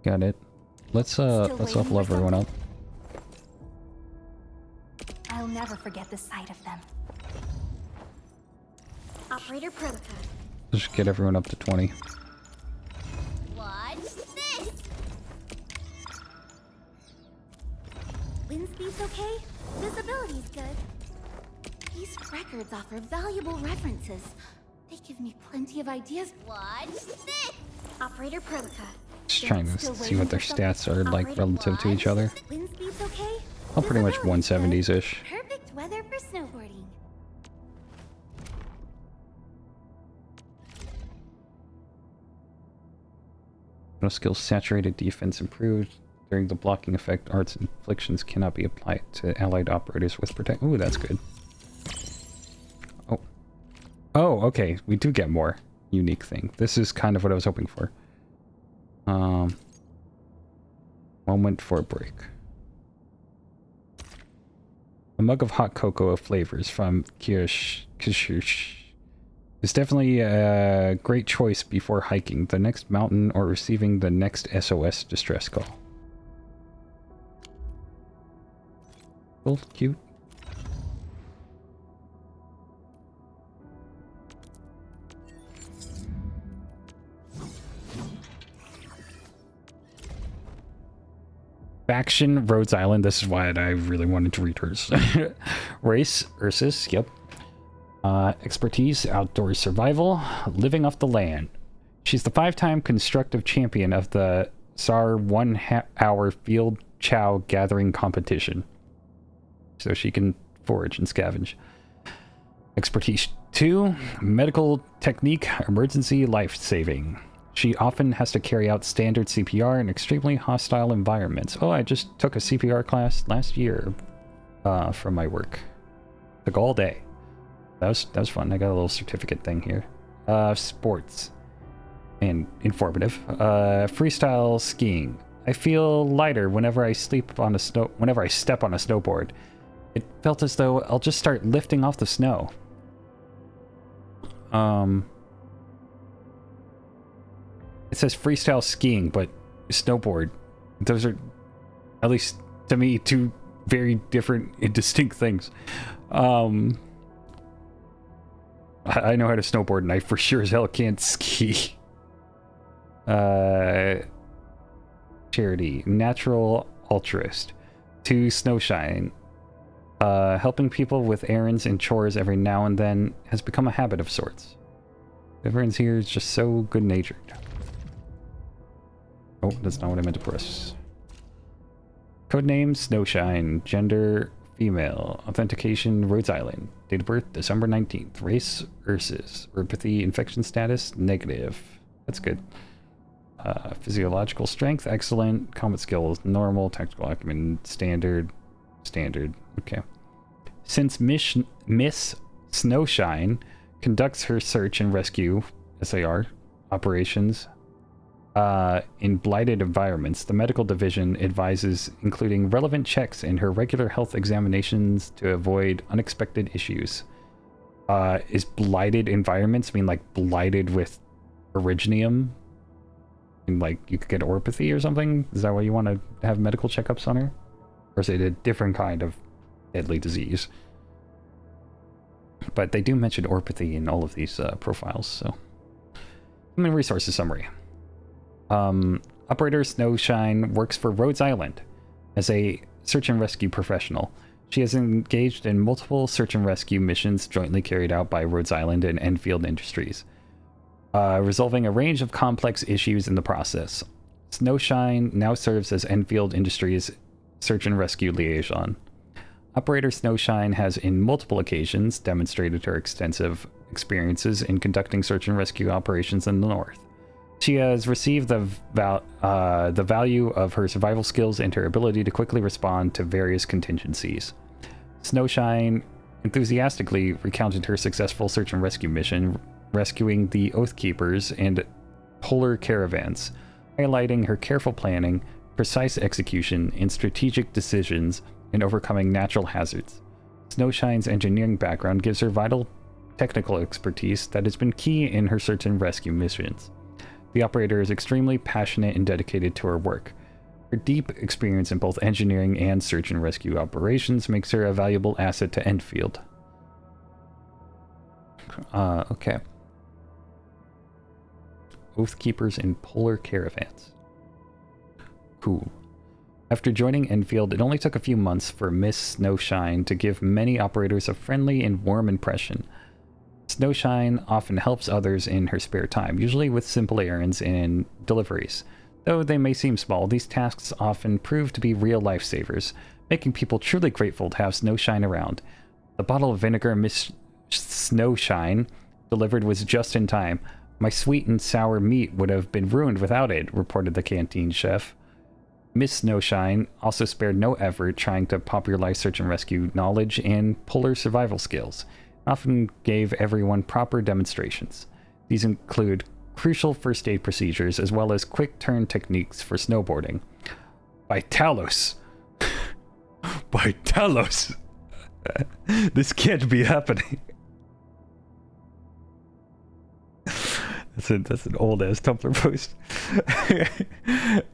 Got it. Let's level everyone up. I'll never forget the sight of them. Operator protocol. Let's just get everyone up to 20. Watch this! Wind speed's okay. Visibility's good. These records offer valuable references. They give me plenty of ideas. Watch this! Operator protocol. Just trying to see what their stats are like relative to each other. Wind speed's okay. I'm pretty much Visibility's good. 170s-ish. Perfect weather for snowboarding. No skills saturated, defense improved. During the blocking effect, arts inflictions cannot be applied to allied operators with protect. Ooh, that's good. Oh. Oh, okay. We do get more unique thing. This is kind of what I was hoping for. Moment for a break. A mug of hot cocoa of flavors from Kirsch is definitely a great choice before hiking the next mountain or receiving the next SOS distress call. Cool, cute. Faction, Rhodes Island. This is why I really wanted to read hers. Race, Ursus, yep. Expertise, outdoor survival, living off the land. She's the 5-time constructive champion of the SAR 1 hour field chow gathering competition. So she can forage and scavenge. Expertise 2, medical technique, emergency life saving. She often has to carry out standard CPR in extremely hostile environments. Oh, I just took a CPR class last year from my work. Took all day. That was fun. I got a little certificate thing here. Sports and informative. Freestyle skiing. I feel lighter whenever I step on a snowboard. It felt as though I'll just start lifting off the snow. It says freestyle skiing, but snowboard. Those are, at least to me, two very different and distinct things. I know how to snowboard, and I for sure as hell can't ski. Charity, natural altruist. To Snowshine. Helping people with errands and chores every now and then has become a habit of sorts. Everyone's here is just so good-natured. Oh, that's not what I meant to press. Codename Snowshine. Gender female. Authentication Rhodes Island. Date of birth December 19th. Race Ursus. Orpathy infection status negative. That's good. Physiological strength excellent. Combat skills normal. Tactical acumen standard. Standard. Okay. Since Miss Snowshine conducts her search and rescue SAR operations in blighted environments, the medical division advises including relevant checks in her regular health examinations to avoid unexpected issues. Is blighted environments mean like blighted with originium? And like you could get orpathy or something? Is that why you want to have medical checkups on her? Or is it a different kind of deadly disease? But they do mention orpathy in all of these profiles, so. Human resources summary. Operator Snowshine works for Rhodes Island as a search and rescue professional. She has engaged in multiple search and rescue missions jointly carried out by Rhodes Island and Endfield Industries, resolving a range of complex issues in the process. Snowshine now serves as Endfield Industries' search and rescue liaison. Operator Snowshine has in multiple occasions demonstrated her extensive experiences in conducting search and rescue operations in the north. She has received the value of her survival skills and her ability to quickly respond to various contingencies. Snowshine enthusiastically recounted her successful search and rescue mission, rescuing the Oathkeepers and polar caravans, highlighting her careful planning, precise execution, and strategic decisions in overcoming natural hazards. Snowshine's engineering background gives her vital technical expertise that has been key in her search and rescue missions. The operator is extremely passionate and dedicated to her work. Her deep experience in both engineering and search and rescue operations makes her a valuable asset to Endfield. Okay. Oathkeepers and polar caravans. Cool. After joining Endfield, it only took a few months for Miss Snowshine to give many operators a friendly and warm impression. Snowshine often helps others in her spare time, usually with simple errands and deliveries. Though they may seem small, these tasks often prove to be real lifesavers, making people truly grateful to have Snowshine around. The bottle of vinegar Miss Snowshine delivered was just in time. My sweet and sour meat would have been ruined without it, reported the canteen chef. Miss Snowshine also spared no effort trying to popularize search and rescue knowledge and polar survival skills, and often gave everyone proper demonstrations. These include crucial first aid procedures as well as quick turn techniques for snowboarding. By Talos! By Talos! This can't be happening. That's an old-ass Tumblr post.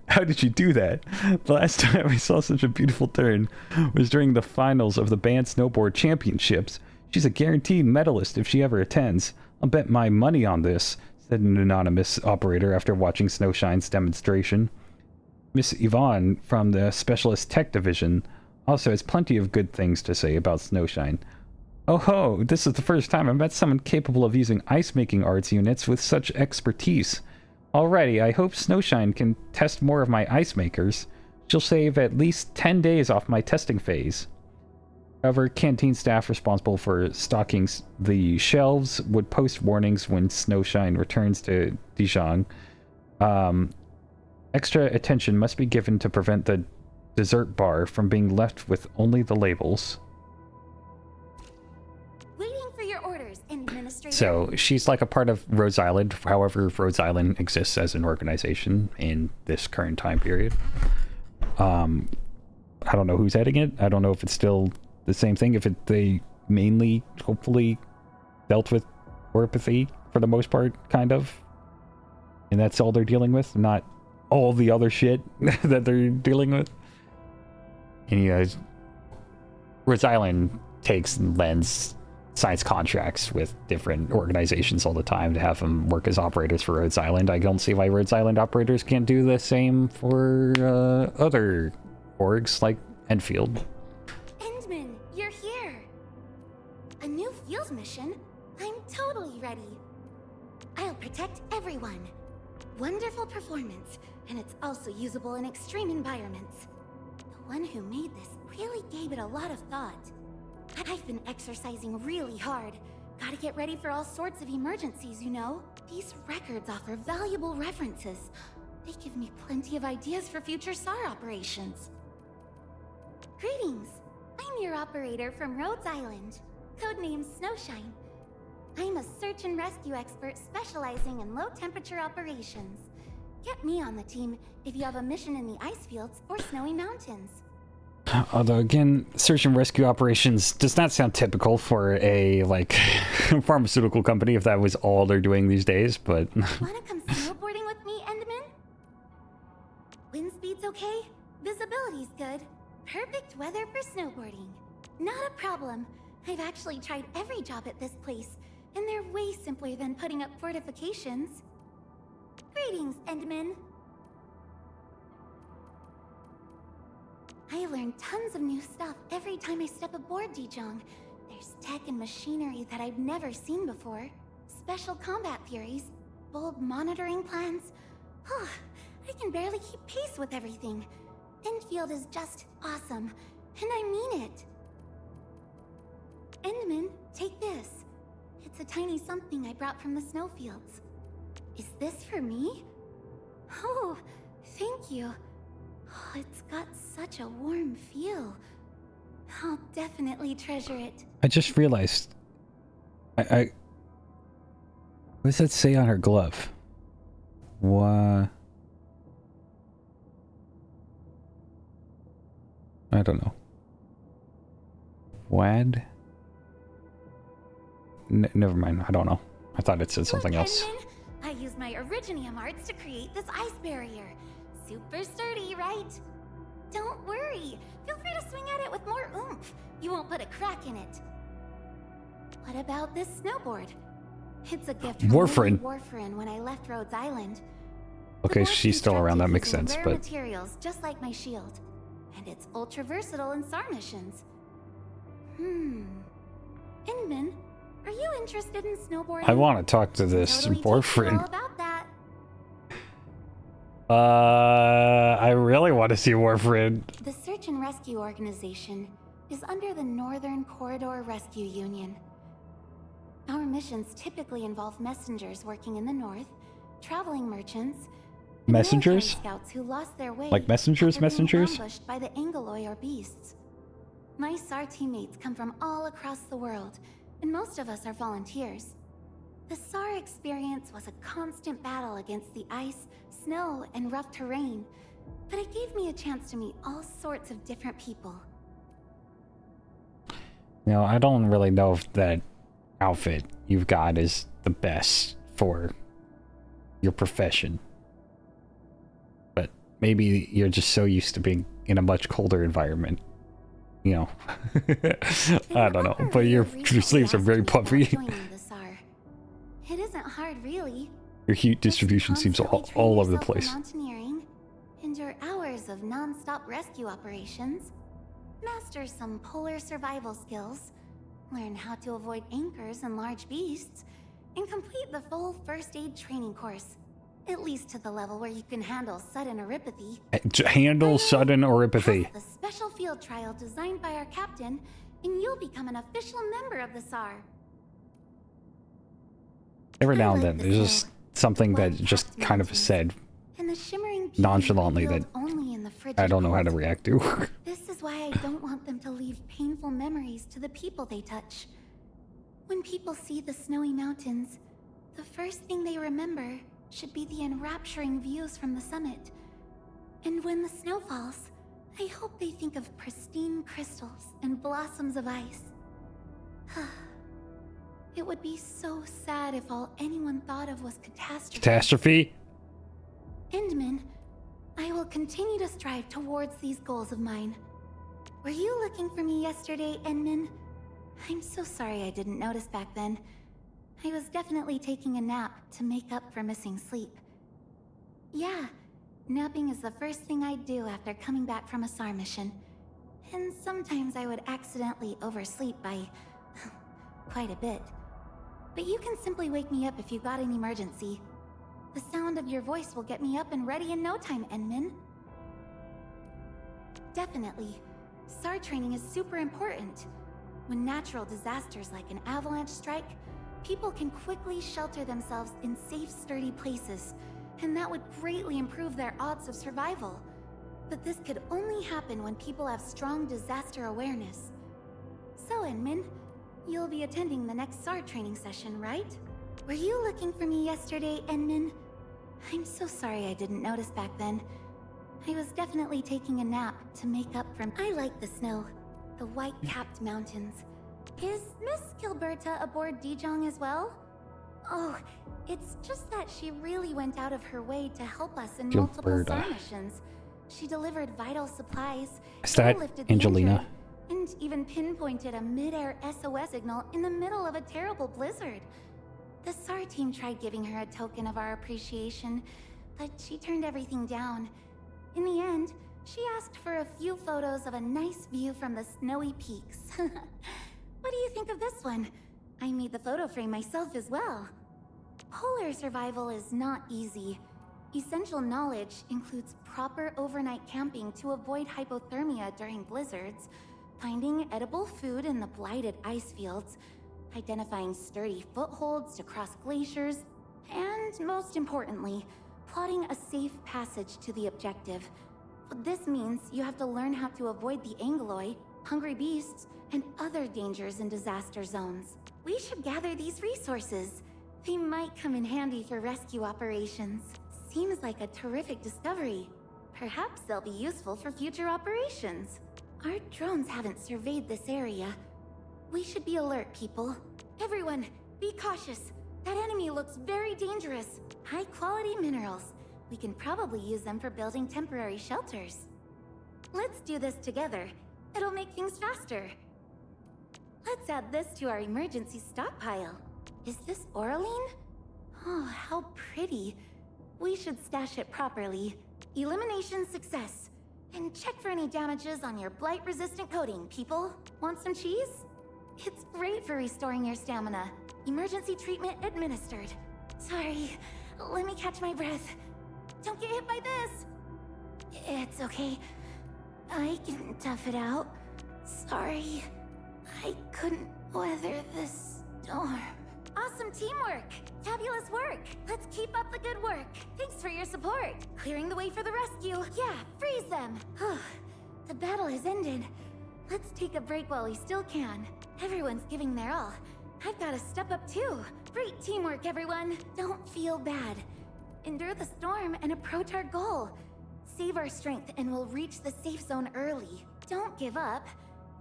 How did you do that? The last time I saw such a beautiful turn was during the finals of the band snowboard championships. She's a guaranteed medalist if she ever attends. I'll bet my money on this, said an anonymous operator after watching Snowshine's demonstration. Miss Yvonne from the Specialist Tech Division also has plenty of good things to say about Snowshine. Oh ho, this is the first time I've met someone capable of using ice-making arts units with such expertise. Alrighty, I hope Snowshine can test more of my ice makers. She'll save at least 10 days off my testing phase. However, canteen staff responsible for stocking the shelves would post warnings when Snowshine returns to Dijon. Extra attention must be given to prevent the dessert bar from being left with only the labels. So she's like a part of Rhodes Island, however Rhodes Island exists as an organization in this current time period. I don't know who's heading it. I don't know if it's still the same thing, if they mainly, hopefully, dealt with orpathy for the most part, kind of. And that's all they're dealing with, not all the other shit that they're dealing with. And you guys, Rhodes Island takes and lends signs contracts with different organizations all the time to have them work as operators for Rhodes Island. I don't see why Rhodes Island operators can't do the same for other orgs like Endfield. Endman, you're here! A new field mission? I'm totally ready. I'll protect everyone. Wonderful performance, and it's also usable in extreme environments. The one who made this really gave it a lot of thought. I've been exercising really hard. Gotta get ready for all sorts of emergencies, you know? These records offer valuable references. They give me plenty of ideas for future SAR operations. Greetings! I'm your operator from Rhodes Island, codenamed Snowshine. I'm a search and rescue expert specializing in low-temperature operations. Get me on the team if you have a mission in the ice fields or snowy mountains. Although, again, search and rescue operations does not sound typical for a, like, pharmaceutical company if that was all they're doing these days, but... Wanna come snowboarding with me, Endman? Wind speed's okay, visibility's good. Perfect weather for snowboarding. Not a problem. I've actually tried every job at this place, and they're way simpler than putting up fortifications. Greetings, Endman. I learn tons of new stuff every time I step aboard Dijong. There's tech and machinery that I've never seen before. Special combat theories, bold monitoring plans. I can barely keep pace with everything. Endfield is just awesome, and I mean it. Endman, take this. It's a tiny something I brought from the snowfields. Is this for me? Oh, thank you. Oh, it's got such a warm feel. I'll definitely treasure it. I just realized... What does that say on her glove? What? I don't know. Wad? Never mind, I don't know. I thought it said something else. Endman, I used my Originium arts to create this ice barrier. Super sturdy, right? Don't worry. Feel free to swing at it with more oomph. You won't put a crack in it. What about this snowboard? It's a gift from Warfarin when I left Rhodes Island. Okay, she's still around, that makes sense, rare but... materials just like my shield. And it's ultra versatile in SAR missions. Endman, are you interested in snowboarding? I want to talk to this Warfarin. All about that. I really want to see Warfarin. The Search and Rescue Organization is under the Northern Corridor Rescue Union. Our missions typically involve messengers working in the north, traveling merchants, and military Messengers? scouts who lost their way Like messengers, after being messengers? ambushed by the Angoloi or beasts. My SAR teammates come from all across the world, and most of us are volunteers. The SAR experience was a constant battle against the ice, snow, and rough terrain, but it gave me a chance to meet all sorts of different people. You know, I don't really know if that outfit you've got is the best for your profession. But maybe you're just so used to being in a much colder environment. You know, I don't know, but your sleeves are very puffy. It isn't hard, really. Your heat distribution seems all over the place. Mountaineering, endure hours of non-stop rescue operations, master some polar survival skills, learn how to avoid anchors and large beasts, and complete the full first aid training course. At least to the level where you can handle sudden oropathy. Handle sudden oropathy. The special field trial designed by our captain, and you'll become an official member of the SAR. Every now and then, there's just something that just kind of said nonchalantly that I don't know how to react to. This is why I don't want them to leave painful memories to the people they touch. When people see the snowy mountains, the first thing they remember should be the enrapturing views from the summit. And when the snow falls, I hope they think of pristine crystals and blossoms of ice. It would be so sad if all anyone thought of was catastrophe. Catastrophe? Endman, I will continue to strive towards these goals of mine. Were you looking for me yesterday, Endman? I'm so sorry I didn't notice back then. I was definitely taking a nap to make up for missing sleep. Yeah, napping is the first thing I'd do after coming back from a SAR mission. And sometimes I would accidentally oversleep by quite a bit. But you can simply wake me up if you got an emergency. The sound of your voice will get me up and ready in no time, Enmin. Definitely. SAR training is super important. When natural disasters like an avalanche strike, people can quickly shelter themselves in safe, sturdy places, and that would greatly improve their odds of survival. But this could only happen when people have strong disaster awareness. So, Enmin, you'll be attending the next SAR training session, right? Were you looking for me yesterday, Enmin? I'm so sorry I didn't notice back then. I was definitely taking a nap to make up for— I like the snow. The white-capped mountains. Is Miss Gilberta aboard Dijong as well? Oh, it's just that she really went out of her way to help us in multiple SAR missions. She delivered vital supplies, Is that airlifted the Angelina? injured, and even pinpointed a mid-air SOS signal in the middle of a terrible blizzard. The SAR team tried giving her a token of our appreciation, but she turned everything down. In the end, she asked for a few photos of a nice view from the snowy peaks. What do you think of this one? I made the photo frame myself as well. Polar survival is not easy. Essential knowledge includes proper overnight camping to avoid hypothermia during blizzards, finding edible food in the blighted ice fields, identifying sturdy footholds to cross glaciers, and most importantly, plotting a safe passage to the objective. This means you have to learn how to avoid the Angloi, hungry beasts, and other dangers in disaster zones. We should gather these resources. They might come in handy for rescue operations. Seems like a terrific discovery. Perhaps they'll be useful for future operations. Our drones haven't surveyed this area. We should be alert, people. Everyone, be cautious. That enemy looks very dangerous. High-quality minerals. We can probably use them for building temporary shelters. Let's do this together. It'll make things faster. Let's add this to our emergency stockpile. Is this Oraline? Oh, how pretty. We should stash it properly. Elimination success. And check for any damages on your blight-resistant coating, people. Want some cheese? It's great for restoring your stamina. Emergency treatment administered. Sorry, let me catch my breath. Don't get hit by this! It's okay. I can tough it out. Sorry, I couldn't weather this storm. Awesome teamwork! Fabulous work! Let's keep up the good work. Thanks for your support. Clearing the way for the rescue. Yeah, freeze them! The battle has ended. Let's take a break while we still can. Everyone's giving their all. I've got to step up too. Great teamwork, everyone. Don't feel bad. Endure the storm and approach our goal. Save our strength and we'll reach the safe zone early. Don't give up.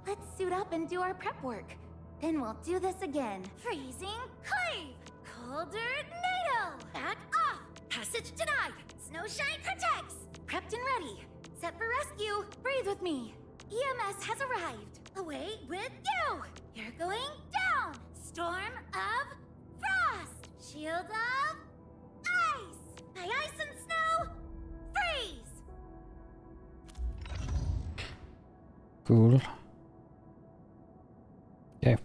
Let's suit up and do our prep work. Then we'll do this again. Freezing Clave! Colder NATO! Back off! Passage denied! Snowshine protects! Prepped and ready. Set for rescue. Breathe with me. EMS has arrived. Away with you! You're going down! Storm of frost! Shield of ice! By ice and snow, freeze! Cool. Okay.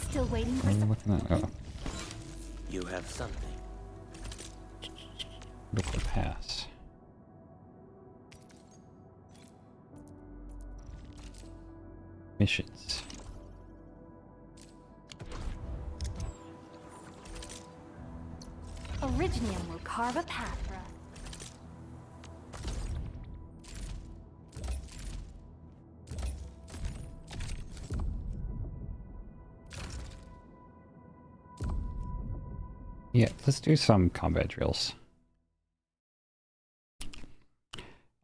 Still waiting for What are you some— looking at? Oh, You have something. look the pass. Missions. Originium will carve a path for us. Yeah, let's do some combat drills.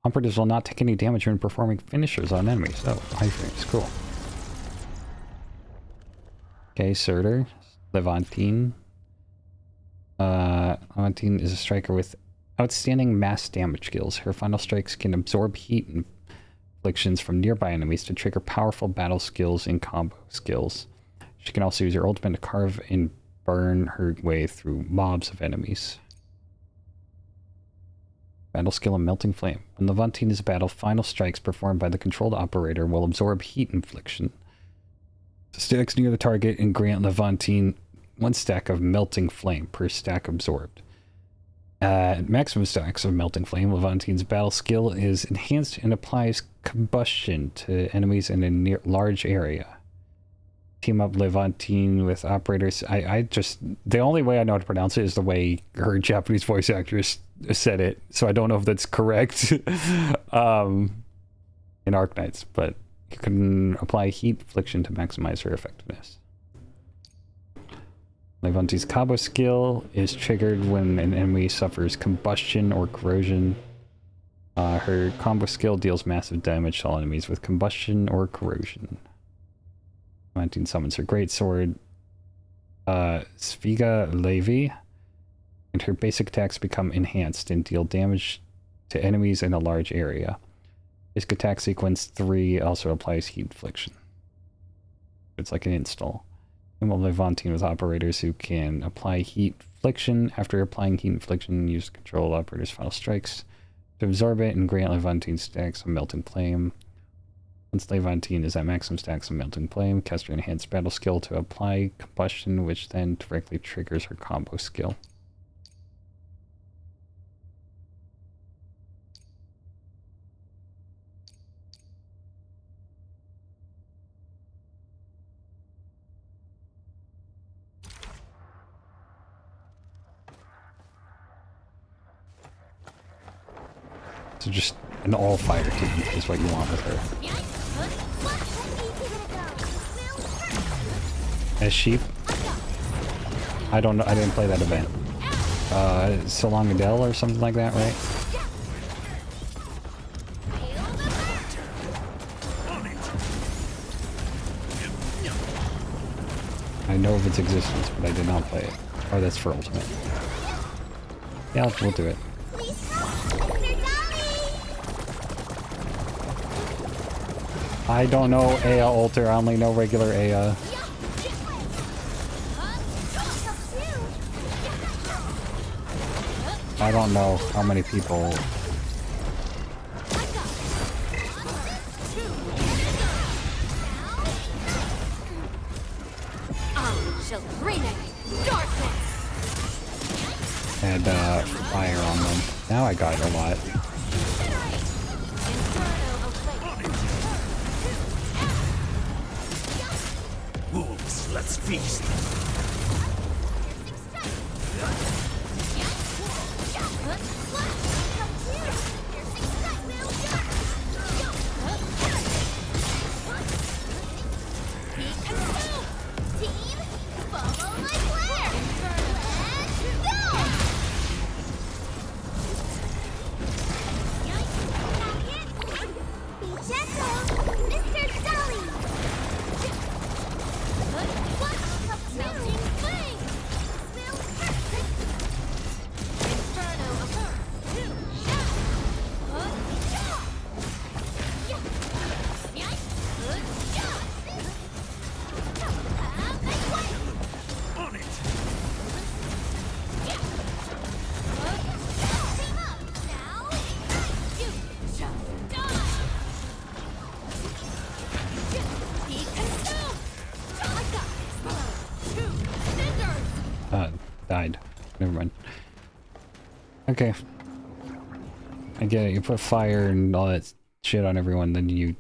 Operatives will not take any damage when performing finishers on enemies. Oh, iframes, cool. Okay, Surtur, Levantine. Levantine is a striker with Outstanding mass damage skills. Her final strikes can absorb heat inflictions from nearby enemies to trigger powerful battle skills and combo skills. She can also use her ultimate to carve and burn her way through mobs of enemies. Battle skill and Melting Flame. When Levantine is battled, final strikes performed by the controlled operator will absorb heat infliction. Stacks near the target and grant Levantine 1 stack of Melting Flame per stack absorbed. At maximum stacks of Melting Flame, Levantine's battle skill is enhanced and applies combustion to enemies in a large area. Team up Levantine with operators. I just, the only way I know how to pronounce it is the way her Japanese voice actress said it, so I don't know if that's correct in Arknights, but you can apply heat infliction to maximize her effectiveness. Levantine's combo skill is triggered when an enemy suffers combustion or corrosion. Her combo skill deals massive damage to all enemies with combustion or corrosion. Levantine summons her greatsword, Sviga Levi, and her basic attacks become enhanced and deal damage to enemies in a large area. Basic attack sequence 3 also applies heat infliction. It's like an install. Levantine with operators who can apply heat infliction. After applying heat infliction, use control operators' final strikes to absorb it and grant Levantine stacks of Melting Flame. Once Levantine is at maximum stacks of Melting Flame, cast her enhanced battle skill to apply combustion, which then directly triggers her combo skill. So just an all-fire team is what you want with her. As sheep? I don't know. I didn't play that event. Solongadel or something like that, right? I know of its existence, but I did not play it. Oh, that's for Ultimate. Yeah, we'll do it. I don't know Aya Alter, I only know regular Aya. I don't know how many people... had fire on them. Now I got it a lot. Wolves, let's feast. Died. Never mind. Okay. I get it. You put fire and all that shit on everyone, then you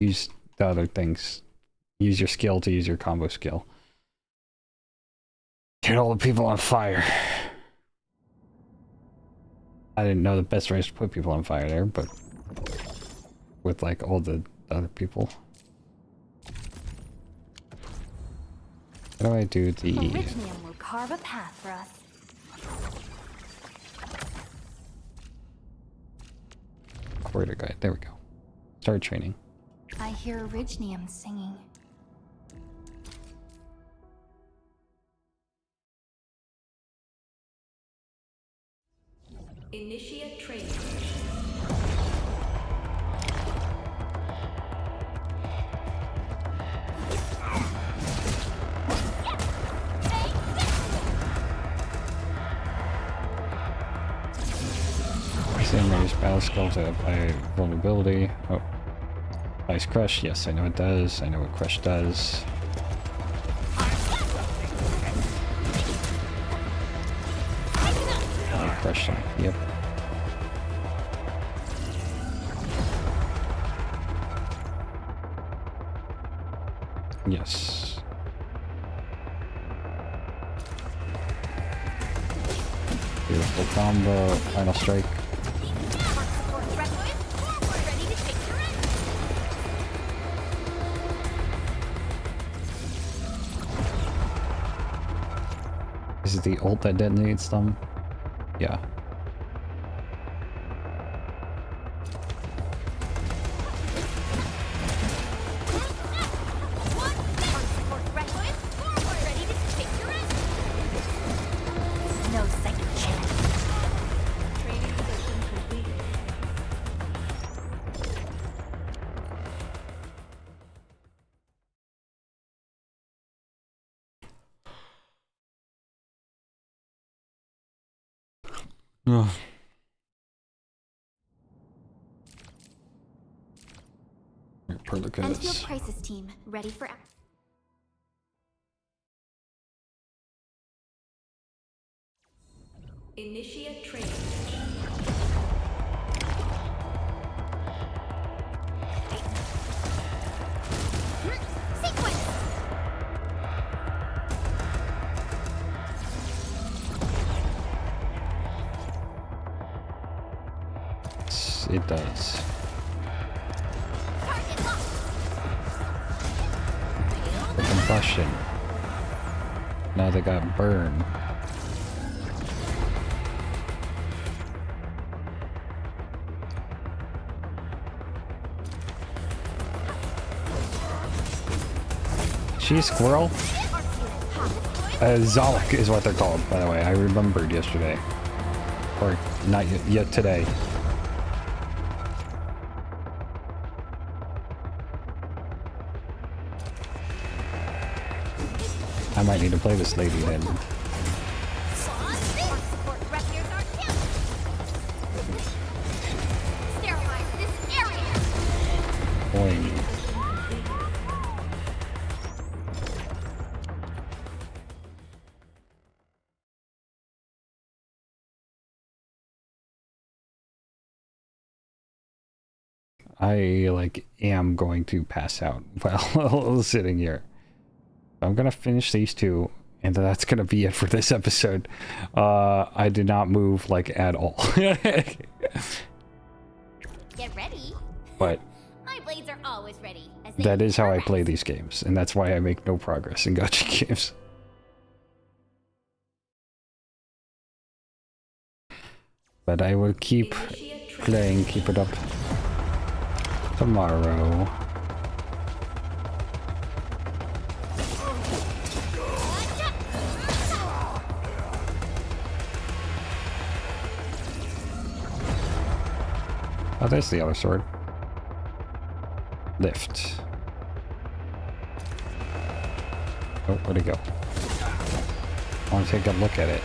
use the other things. Use your skill to use your combo skill. Get all the people on fire. I didn't know the best way to put people on fire there, but with like all the other people. How do I do the... Orignium will carve a path for us. Corridor guide. There we go. Start training. I hear Orignium singing. Initiate training. Same range battle skill to apply vulnerability. Oh. Ice Crush, yes, I know it does. I know what Crush does. Crush them, yep. Yes. Beautiful combo, final strike. Is it the ult that detonates them? Yeah. No second chance. Training session completed. Ugh. Endfield Perlicus. crisis team, ready for Initiate training. Sequence! It does. Target locked! The combustion. Now they got burn. She a squirrel? Zolok is what they're called, by the way. I remembered yesterday. Or not yet today. I might need to play this lady then. Support revenues are killed! Sterilize this area! Boing. I like am going to pass out while sitting here. I'm gonna finish these two, and that's gonna be it for this episode. I did not move like at all. Get ready. But My blades are always ready. As that is how I play these games, and that's why I make no progress in gacha games. But I will keep playing, keep it up tomorrow. Oh, there's the other sword. Lift. Oh, where'd it go? I want to take a look at it.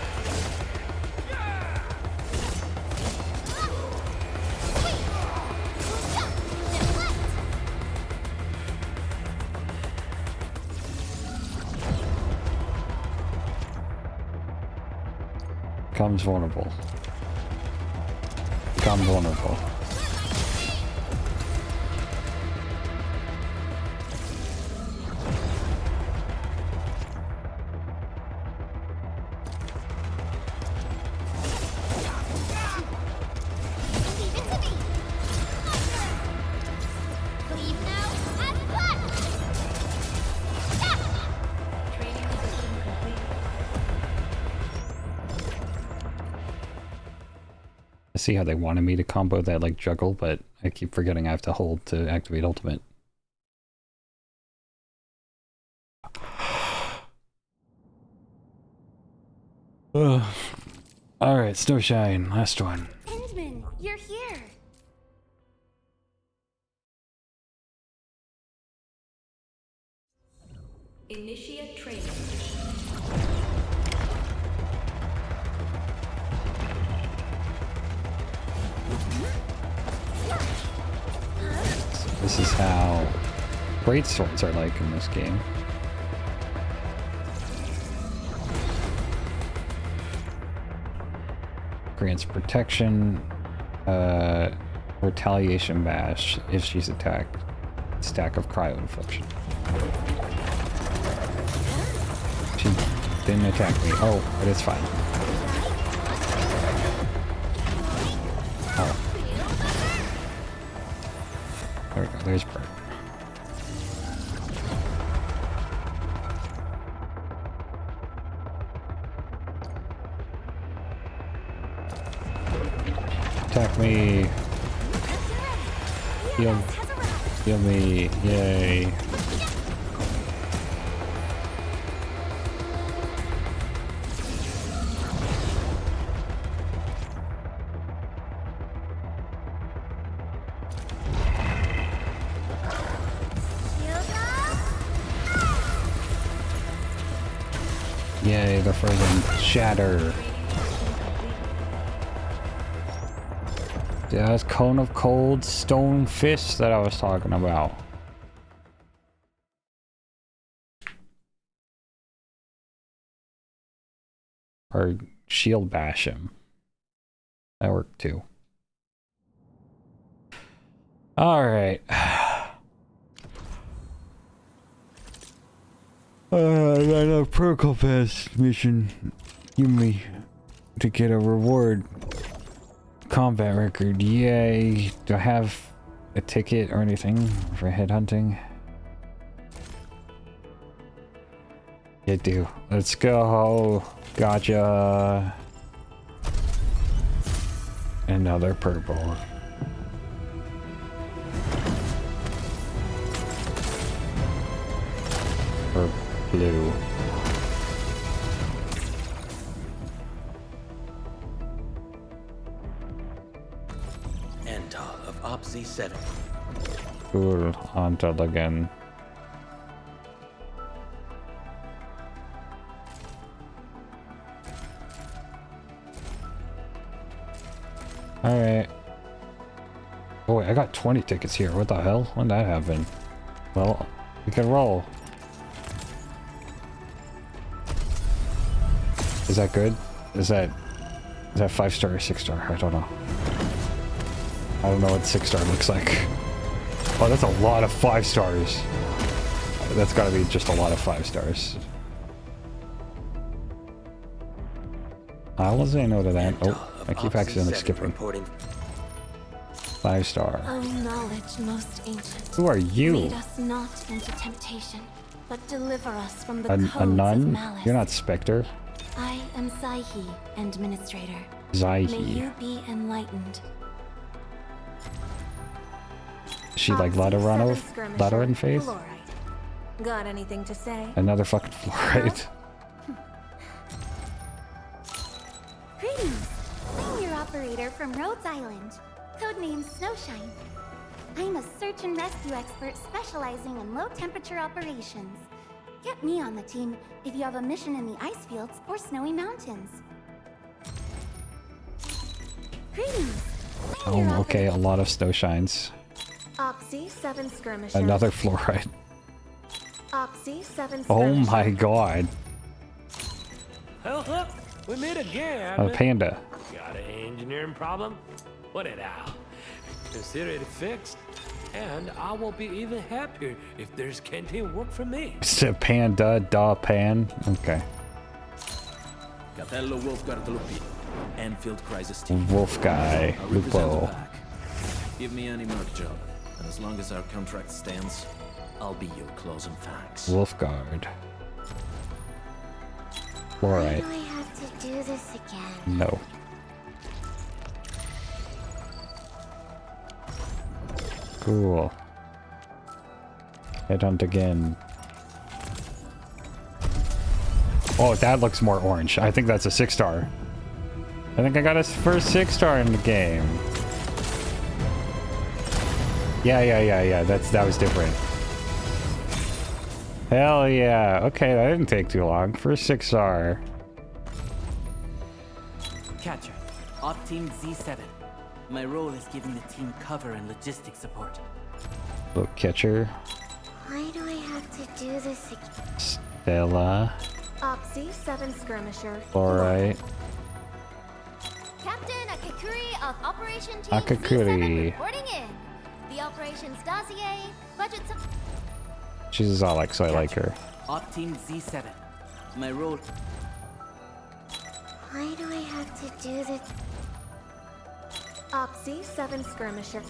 Becomes vulnerable. Become vulnerable. Leave it to me! Leave now and left! Training session completed. I see how they wanted me to combo that like juggle, but I keep forgetting I have to hold to activate ultimate. Alright, Snowshine, last one. Endman, you're here. Initiate training. This is how great swords are like in this game. Grants protection, retaliation bash if she's attacked. Stack of cryo infliction. She didn't attack me. Oh, but it's fine. Oh. There we go. There's Bert. Attack me. Heal me. Yay. Yay, the frozen shatter. Yeah, that's cone of cold stone fish that I was talking about. Or shield bash him. That worked too. Alright. Another protocol pass mission. Give me to get a reward. Combat record. Yay. Do I have a ticket or anything for headhunting? Yeah, I do. Let's go. Gotcha. Another purple. Or blue. Enta of Opsy 7. Cool. Until again. Alright. Oh wait, I got 20 tickets here. What the hell? When did that happen? Well, we can roll. Is that good? Is that 5-star or 6-star? I don't know. I don't know what 6-star looks like. Oh, that's a lot of 5 stars. That's gotta be just a lot of 5 stars. I will say no to that. Oh, I keep accidentally skipping. 5-star. Oh, knowledge most ancient. Who are you? Lead us not into temptation, but deliver us from the codes A of nun? malice. You're not Spectre. I am Saihi, Administrator. May Zaihi. you be enlightened. Is she like Lateran in face? Got anything to say? Another fucking fluorite. Greetings. I'm your operator from Rhodes Island, codenamed Snowshine. I'm a search and rescue expert specializing in low-temperature operations. Get me on the team if you have a mission in the ice fields or snowy mountains. Greetings. I'm your Oh, okay, a operator. lot of Snowshines. Opsy 7 skirmishers. Another fluorite. Opsy 7 Oh skirmishers. my god. Well, we meet again. A panda. Got an engineering problem? Put it out. Consider it fixed, and I will be even happier if there's canteen work for me. It's a panda, da pan. Okay. Capello Wolfguard Lupi, Endfield Crisis Team. Wolf guy. I represent the Lupo. pack. Give me any merc job, and as long as our contract stands, I'll be your closing facts. Wolfguard. Why Alright. do I have to do this again? No. Cool. Headhunt again. Oh, that looks more orange. I think that's a 6-star. I think I got his first 6-star in the game. Yeah. That was different. Hell yeah. Okay, that didn't take too long. First 6-star. Catcher, Op Team Z7. My role is giving the team cover and logistics support. Little catcher. Why do I have to do this again? Stella. Op Z7 skirmisher. Alright. Captain Akakuri of Operation Team Akakuri. Z7 reporting in. The operations dossier, budget She's Alex, so I like her. Op Team Z7. My role. Why do I have to do this? Op Z7 skirmisher.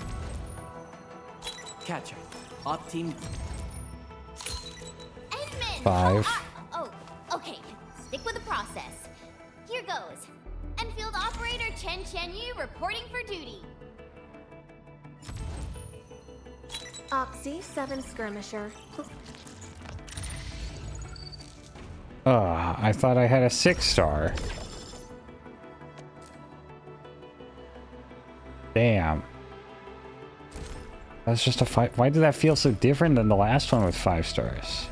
Catcher, Op Team. Edmund! 5. Oh, okay. Stick with the process. Here goes. Enfield operator Chen Yu reporting for duty. Op Z7 skirmisher. I thought I had a 6-star. Damn. That's just a 5. Why did that feel so different than the last one with 5 stars?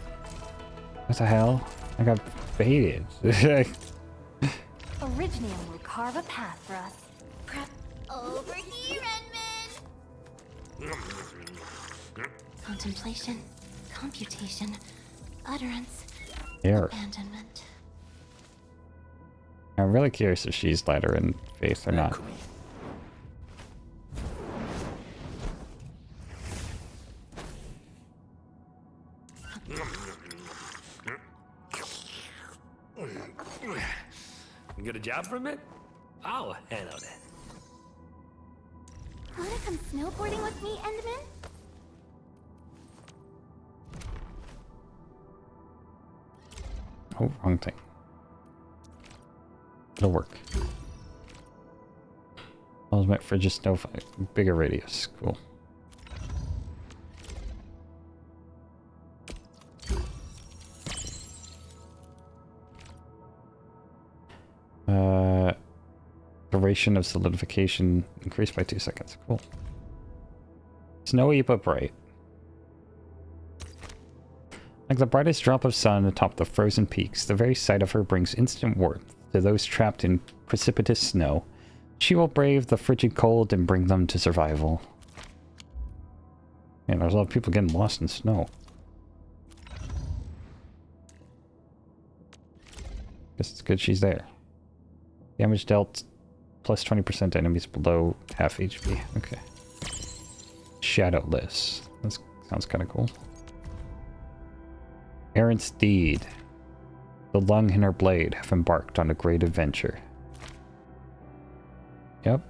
What the hell? I got baited. Originium will carve a path for us. Prep. Over here, Edmund! Contemplation, computation, utterance, Here. abandonment. I'm really curious if she's lighter in faith or not. You get a job from it? I'll handle that. Wanna come snowboarding with me, Enderman? Oh, wrong thing. It'll work. I was meant for just no bigger radius. Cool. Duration of solidification increased by 2 seconds. Cool. Snowy but bright. Like the brightest drop of sun atop the frozen peaks, the very sight of her brings instant warmth to those trapped in precipitous snow. She will brave the frigid cold and bring them to survival. Man, there's a lot of people getting lost in snow. Guess it's good she's there. Damage dealt plus 20% to enemies below half HP. Okay. Shadowless. That sounds kind of cool. Errant's Deed. The lung and her blade have embarked on a great adventure. Yep.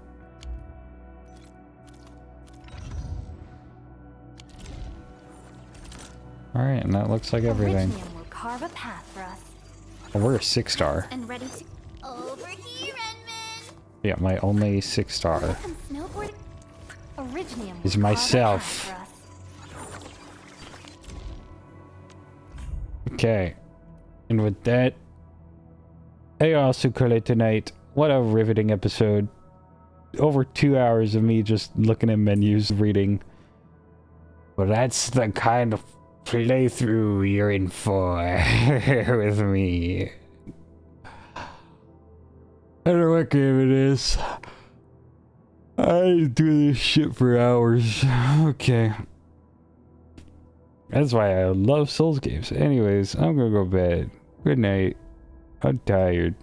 Alright, and that looks like everything. Originium will carve a path for us. Oh, we're a 6-star. And ready to Over here, Edmund! Yeah, my only 6-star come snowboarding. Originium will is carve a myself. path for us. Okay. And with that, I also call it tonight. What a riveting episode. Over 2 hours of me just looking at menus, reading. Well, that's the kind of playthrough you're in for with me. I don't know what game it is. I do this shit for hours. Okay. That's why I love Souls games. Anyways, I'm gonna go to bed. Good night. I'm tired.